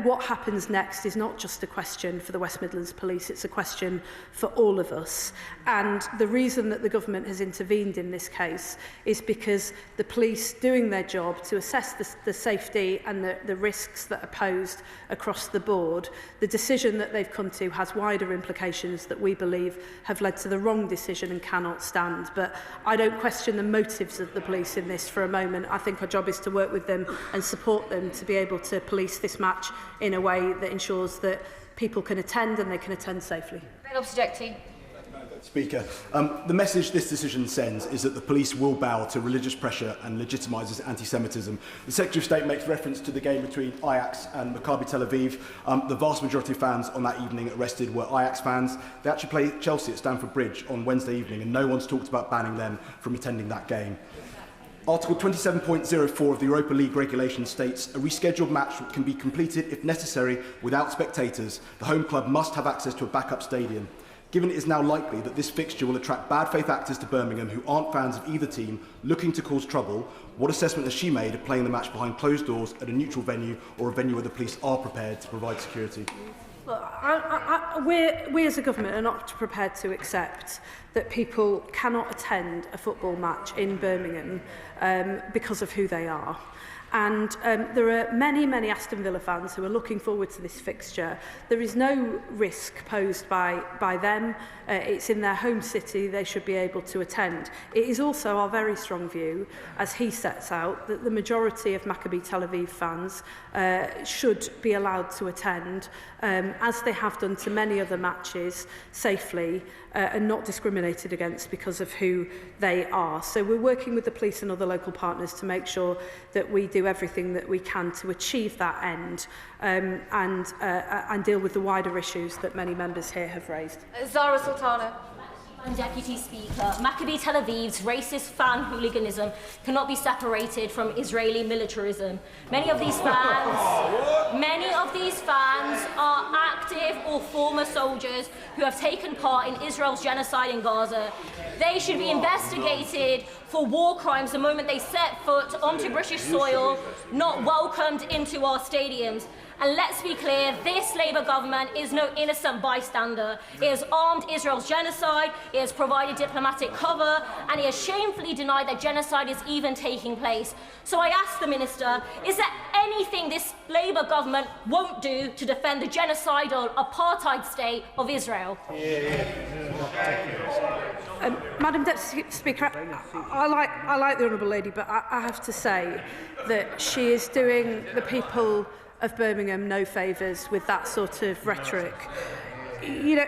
What happens next is not just a question for the West Midlands Police, it's a question for all of us. And the reason that the government has intervened in this case is because the police doing their job to assess the safety and the risks that are posed across the board, the decision that they've come to has wider implications that we believe have led to the wrong decision and cannot stand. But I don't question the motives of the police in this for a moment. I think our job is to work with them and support them to be able to police this match in a way that ensures that people can attend and they can attend safely. Speaker, the message this decision sends is that the police will bow to religious pressure and legitimises anti-Semitism. The Secretary of State makes reference to the game between Ajax and Maccabi Tel Aviv. The vast majority of fans on that evening arrested were Ajax fans. They actually played Chelsea at Stamford Bridge on Wednesday evening, and no one's talked about banning them from attending that game. Article 27.04 of the Europa League regulation states a rescheduled match can be completed if necessary without spectators. The home club must have access to a backup stadium. Given it is now likely that this fixture will attract bad faith actors to Birmingham who aren't fans of either team looking to cause trouble, what assessment has she made of playing the match behind closed doors at a neutral venue or a venue where the police are prepared to provide security? Look, we as a government are not prepared to accept that people cannot attend a football match in Birmingham because of who they are. And there are many Aston Villa fans who are looking forward to this fixture. There is no risk posed by them. It's in their home city. They should be able to attend. It is also our very strong view, as he sets out, that the majority of Maccabi Tel Aviv fans should be allowed to attend, as they have done to many other matches, safely and not discriminated against because of who they are. So we're working with the police and other local partners to make sure that we do everything that we can to achieve that end and deal with the wider issues that many members here have raised. Zara Sultana. Deputy Speaker, Maccabi Tel Aviv's racist fan hooliganism cannot be separated from Israeli militarism. Many of these fans are active or former soldiers who have taken part in Israel's genocide in Gaza. They should be investigated for war crimes the moment they set foot onto British soil, not welcomed into our stadiums. And let's be clear, this Labour government is no innocent bystander. It has armed Israel's genocide, it has provided diplomatic cover, and it has shamefully denied that genocide is even taking place. So I ask the Minister, is there anything this Labour government won't do to defend the genocidal apartheid state of Israel? Madam Deputy Speaker, I like the Honourable Lady, but I have to say that she is doing the people of Birmingham no favours with that sort of rhetoric. You know,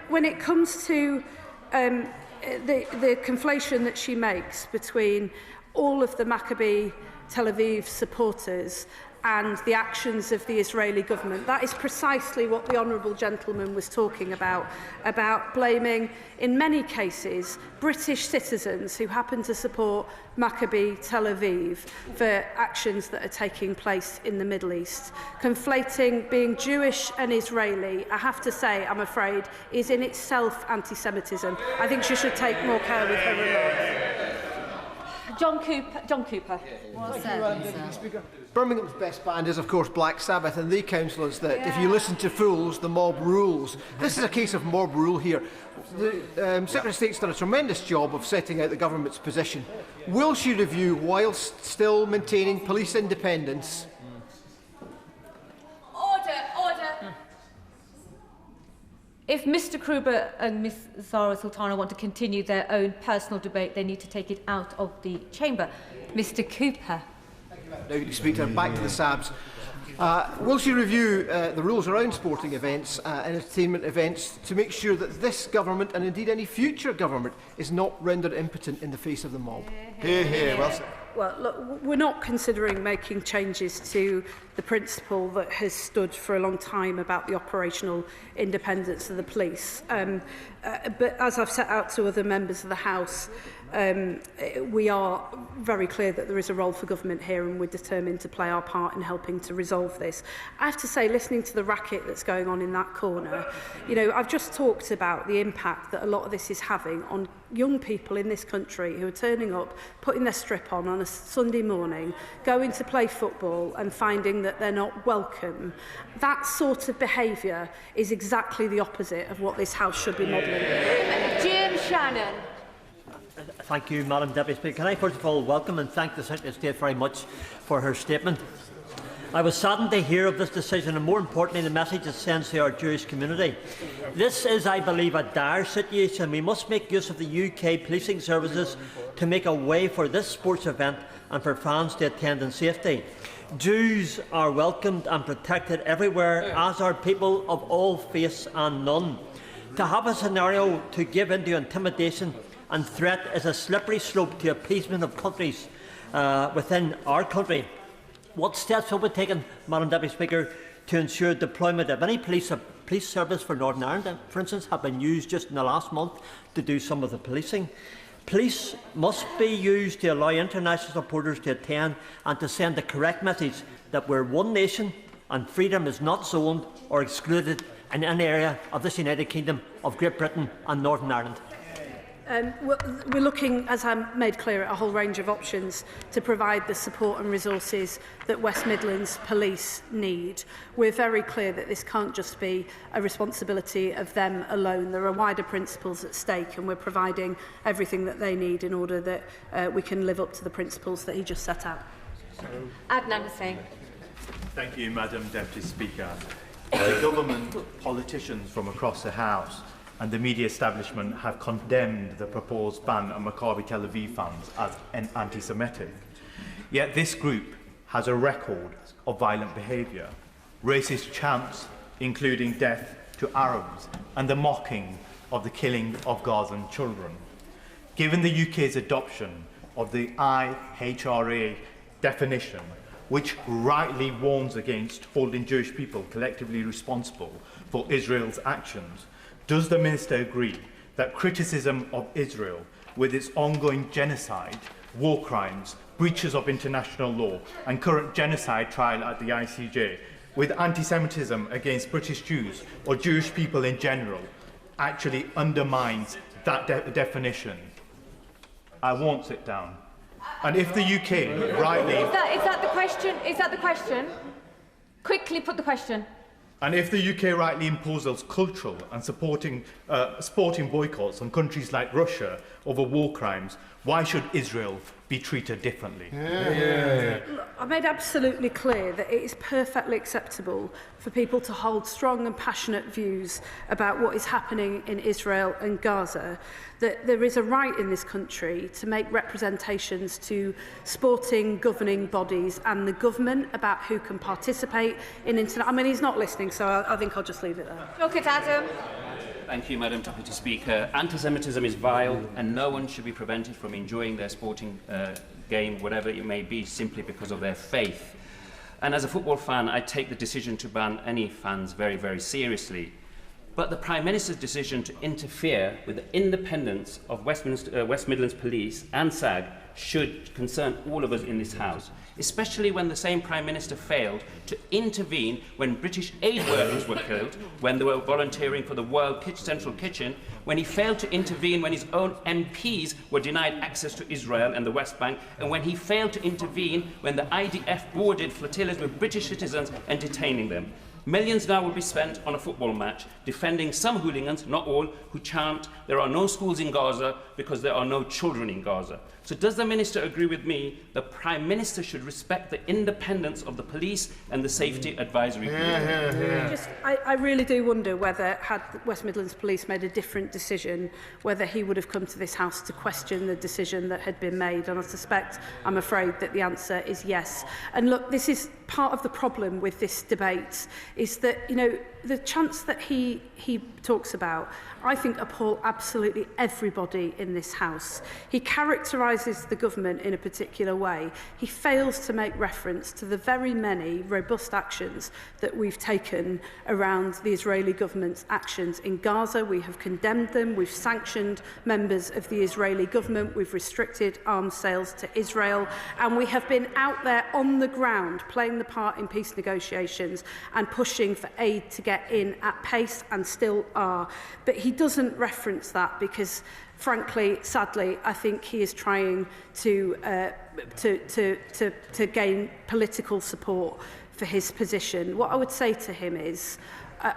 when it comes to the conflation that she makes between all of the Maccabi Tel Aviv supporters and the actions of the Israeli government, that is precisely what the honourable gentleman was talking about blaming, in many cases, British citizens who happen to support Maccabi Tel Aviv for actions that are taking place in the Middle East. Conflating being Jewish and Israeli, I have to say, I'm afraid, is in itself anti-Semitism. I think she should take more care with her remarks. John Cooper. Birmingham's best band is, of course, Black Sabbath, and they counsel us that if you listen to fools, the mob rules. This is a case of mob rule here. The Secretary of State's done a tremendous job of setting out the government's position. Will she review, whilst still maintaining police independence? Order. If Mr Kruger and Ms Zara Sultana want to continue their own personal debate, they need to take it out of the chamber. Mr Cooper. Deputy Speaker, back to the SABs. Will she review the rules around sporting events and entertainment events to make sure that this government, and indeed any future government, is not rendered impotent in the face of the mob? Hear, hear. Well said. Well, look, we're not considering making changes to the principle that has stood for a long time about the operational independence of the police. But as I've set out to other members of the House, we are very clear that there is a role for government here, and we're determined to play our part in helping to resolve this. I have to say, listening to the racket that's going on in that corner, you know, I've just talked about the impact that a lot of this is having on young people in this country who are turning up, putting their strip on a Sunday morning, going to play football and finding that they're not welcome. That sort of behaviour is exactly the opposite of what this House should be modelling. Jim Shannon. Thank you, Madam Deputy Speaker. Can I first of all welcome and thank the Secretary of State very much for her statement. I was saddened to hear of this decision, and more importantly the message it sends to our Jewish community. This is, I believe, a dire situation. We must make use of the UK policing services to make a way for this sports event and for fans to attend in safety. Jews are welcomed and protected everywhere, as are people of all faiths and none. To have a scenario to give into intimidation and threat is a slippery slope to appeasement of countries within our country. What steps will be taken, Madam Deputy Speaker, to ensure deployment of any police service for Northern Ireland, for instance, have been used just in the last month to do some of the policing? Police must be used to allow international supporters to attend and to send the correct message that we're one nation and freedom is not zoned or excluded in any area of this United Kingdom of Great Britain and Northern Ireland. We're looking, as I made clear, at a whole range of options to provide the support and resources that West Midlands Police need. We're very clear that this can't just be a responsibility of them alone. There are wider principles at stake, and we're providing everything that they need in order that we can live up to the principles that he just set out. Adnan Hussain. Thank you, Madam Deputy Speaker. The government, politicians from across the House and the media establishment have condemned the proposed ban on Maccabi Tel Aviv fans as anti-Semitic. Yet this group has a record of violent behaviour, racist chants, including death to Arabs, and the mocking of the killing of Gazan children. Given the UK's adoption of the IHRA definition, which rightly warns against holding Jewish people collectively responsible for Israel's actions, does the Minister agree that criticism of Israel, with its ongoing genocide, war crimes, breaches of international law, and current genocide trial at the ICJ, with anti-Semitism against British Jews or Jewish people in general, actually undermines that definition? I won't sit down. And if the UK rightly... Is that the question? Is that the question? Quickly put the question. And if the UK rightly imposes cultural and sporting boycotts on countries like Russia over war crimes, why should Israel be treated differently? Look, I made absolutely clear that it is perfectly acceptable for people to hold strong and passionate views about what is happening in Israel and Gaza, that there is a right in this country to make representations to sporting governing bodies and the government about who can participate in international... I mean, he's not listening, so I think I'll just leave it there. Look at Adam. Thank you, Madam Deputy Speaker. Anti-Semitism is vile, and no one should be prevented from enjoying their sporting game, whatever it may be, simply because of their faith. And as a football fan, I take the decision to ban any fans very, very seriously. But the Prime Minister's decision to interfere with the independence of West Midlands Police and SAG should concern all of us in this House, especially when the same Prime Minister failed to intervene when British aid workers were killed, when they were volunteering for the World Central Kitchen, when he failed to intervene when his own MPs were denied access to Israel and the West Bank, and when he failed to intervene when the IDF boarded flotillas with British citizens and detaining them. Millions now will be spent on a football match defending some hooligans, not all, who chant there are no schools in Gaza because there are no children in Gaza. So does the Minister agree with me the Prime Minister should respect the independence of the police and the Safety Advisory Group? I really do wonder whether, had West Midlands Police made a different decision, whether he would have come to this House to question the decision that had been made. And I suspect, I'm afraid, that the answer is yes. And look, this is part of the problem with this debate, is that, you know, the chants that he talks about, I think, appall absolutely everybody in this House. He characterises the government in a particular way. He fails to make reference to the very many robust actions that we've taken around the Israeli government's actions in Gaza. We have condemned them. We've sanctioned members of the Israeli government. We've restricted arms sales to Israel. And we have been out there on the ground playing the part in peace negotiations and pushing for aid to get in at pace, and still are. But he doesn't reference that because, frankly, sadly, I think he is trying to gain political support for his position. What I would say to him is,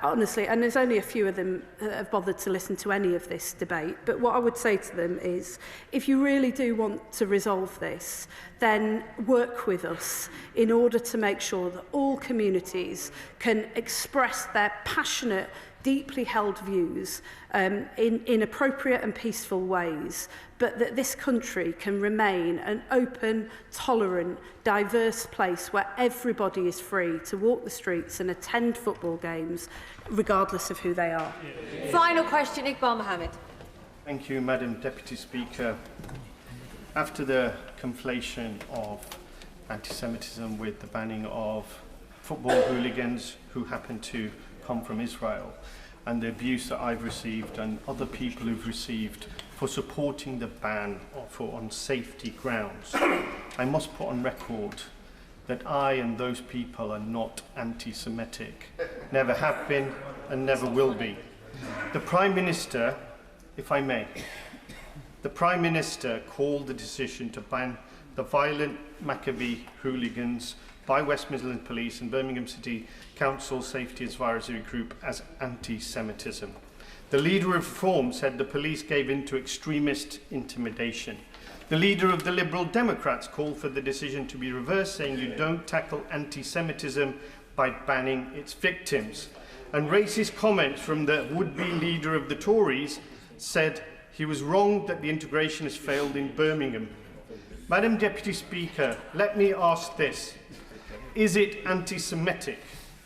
honestly, and there's only a few of them that have bothered to listen to any of this debate, but what I would say to them is, if you really do want to resolve this, then work with us in order to make sure that all communities can express their passionate, deeply held views in appropriate and peaceful ways, but that this country can remain an open, tolerant, diverse place where everybody is free to walk the streets and attend football games, regardless of who they are. Final question, Iqbal Mohammed. Thank you, Madam Deputy Speaker. After the conflation of anti-Semitism with the banning of football hooligans who happen to come from Israel, and the abuse that I've received and other people who've received for supporting the ban for on safety grounds, I must put on record that I and those people are not anti-Semitic, never have been and never will be. The Prime Minister, if I may, The Prime Minister called the decision to ban the violent Maccabee hooligans by West Midlands Police and Birmingham City Council Safety Advisory Group as anti-Semitism. The leader of Reform said the police gave in to extremist intimidation. The leader of the Liberal Democrats called for the decision to be reversed, saying you don't tackle anti-Semitism by banning its victims. And racist comments from the would-be leader of the Tories said he was wrong that the integration has failed in Birmingham. Madam Deputy Speaker, let me ask this. Is it anti-Semitic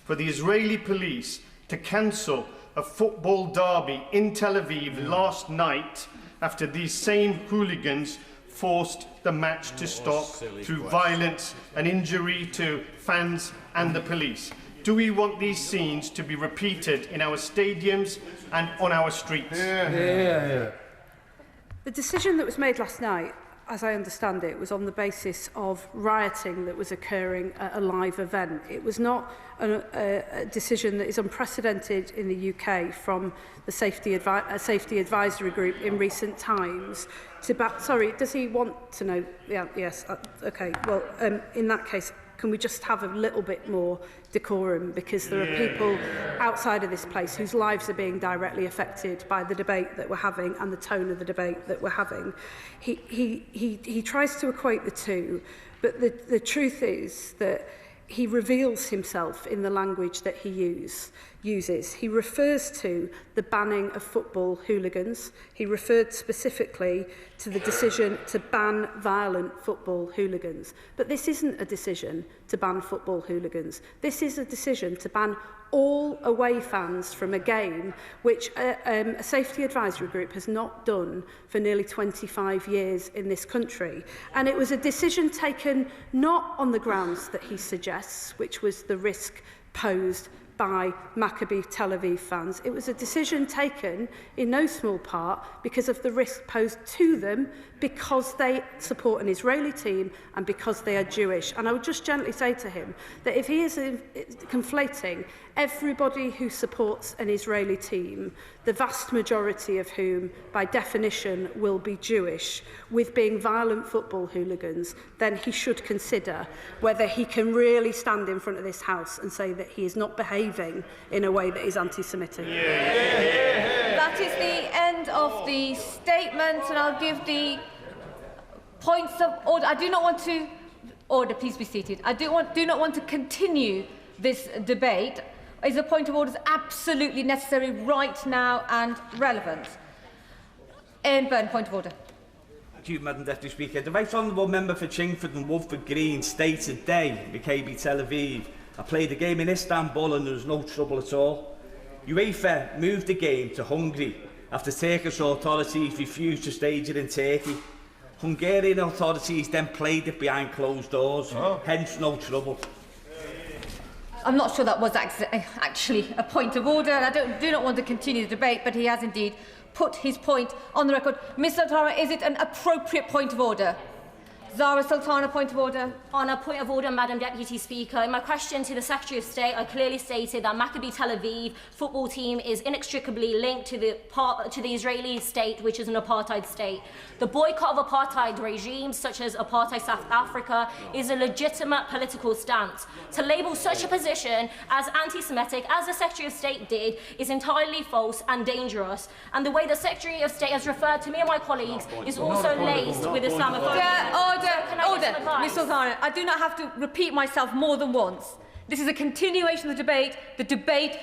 for the Israeli police to cancel a football derby in Tel Aviv last night after these same hooligans forced the match to stop through violence and injury to fans and the police? Do we want these scenes to be repeated in our stadiums and on our streets? The decision that was made last night, as I understand it, was on the basis of rioting that was occurring at a live event. It was not a decision that is unprecedented in the UK from the Safety Advisory Group in recent times. Sorry, does he want to know? Yeah, yes. Okay. Well, in that case, can we just have a little bit more decorum, because there are people outside of this place whose lives are being directly affected by the debate that we're having and the tone of the debate that we're having. He tries to equate the two, but the truth is that he reveals himself in the language that he uses. He refers to the banning of football hooligans. He referred specifically to the decision to ban violent football hooligans. But this isn't a decision to ban football hooligans. This is a decision to ban all away fans from a game which a safety advisory group has not done for nearly 25 years in this country. And it was a decision taken not on the grounds that he suggests, which was the risk posed by Maccabee Tel Aviv fans. It was a decision taken in no small part because of the risk posed to them because they support an Israeli team and because they are Jewish. And I would just gently say to him that if he is conflating everybody who supports an Israeli team, the vast majority of whom, by definition, will be Jewish, with being violent football hooligans, then he should consider whether he can really stand in front of this House and say that he is not behaving in a way that is anti-Semitic. That is the end of the statement, and I'll give the points of order. I do not want to... Order, please be seated. I do not want to continue this debate. Is a point of order absolutely necessary right now and relevant? Ian Byrne, point of order. Thank you, Madam Deputy Speaker. The Right Honourable Member for Chingford and Wolford Green stated today, Maccabi Tel Aviv, I played a game in Istanbul and there was no trouble at all. UEFA moved the game to Hungary after Turkish authorities refused to stage it in Turkey. Hungarian authorities then played it behind closed doors, hence no trouble. I'm not sure that was actually a point of order, and I do not want to continue the debate, but he has indeed put his point on the record. Ms Sultana, is it an appropriate point of order? Zara Sultana, point of order. On a point of order, Madam Deputy Speaker, in my question to the Secretary of State, I clearly stated that Maccabee Tel Aviv football team is inextricably linked to the Israeli state, which is an apartheid state. The boycott of apartheid regimes, such as apartheid South Africa, is a legitimate political stance. To label such a position as anti-Semitic, as the Secretary of State did, is entirely false and dangerous. And the way the Secretary of State has referred to me and my colleagues is also laced with Islamophobia. Order, Ms Sultana. I do not have to repeat myself more than once. This is a continuation of the debate.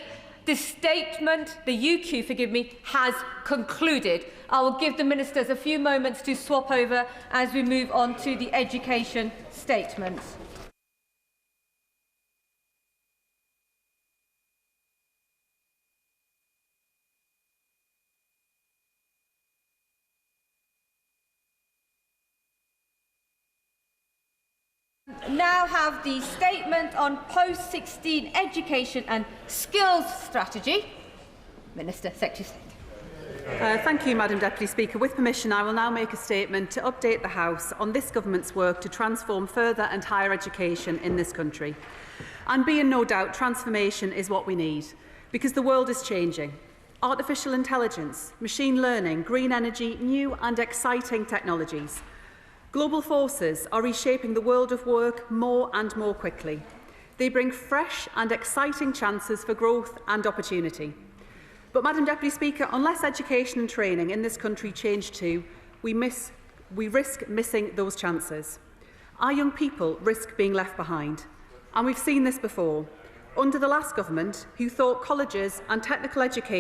The statement, the UQ, forgive me, has concluded. I will give the ministers a few moments to swap over as we move on to the education statements. Now have the statement on post-16 education and skills strategy. Minister, Secretary of State. Thank you, Madam Deputy Speaker. With permission, I will now make a statement to update the House on this Government's work to transform further and higher education in this country. And be in no doubt, transformation is what we need, because the world is changing. artificial intelligence, machine learning, green energy, new and exciting technologies. Global forces are reshaping the world of work more and more quickly. They bring fresh and exciting chances for growth and opportunity. But, Madam Deputy Speaker, unless education and training in this country change too, we risk missing those chances. Our young people risk being left behind. And we've seen this before. Under the last government, who thought colleges and technical education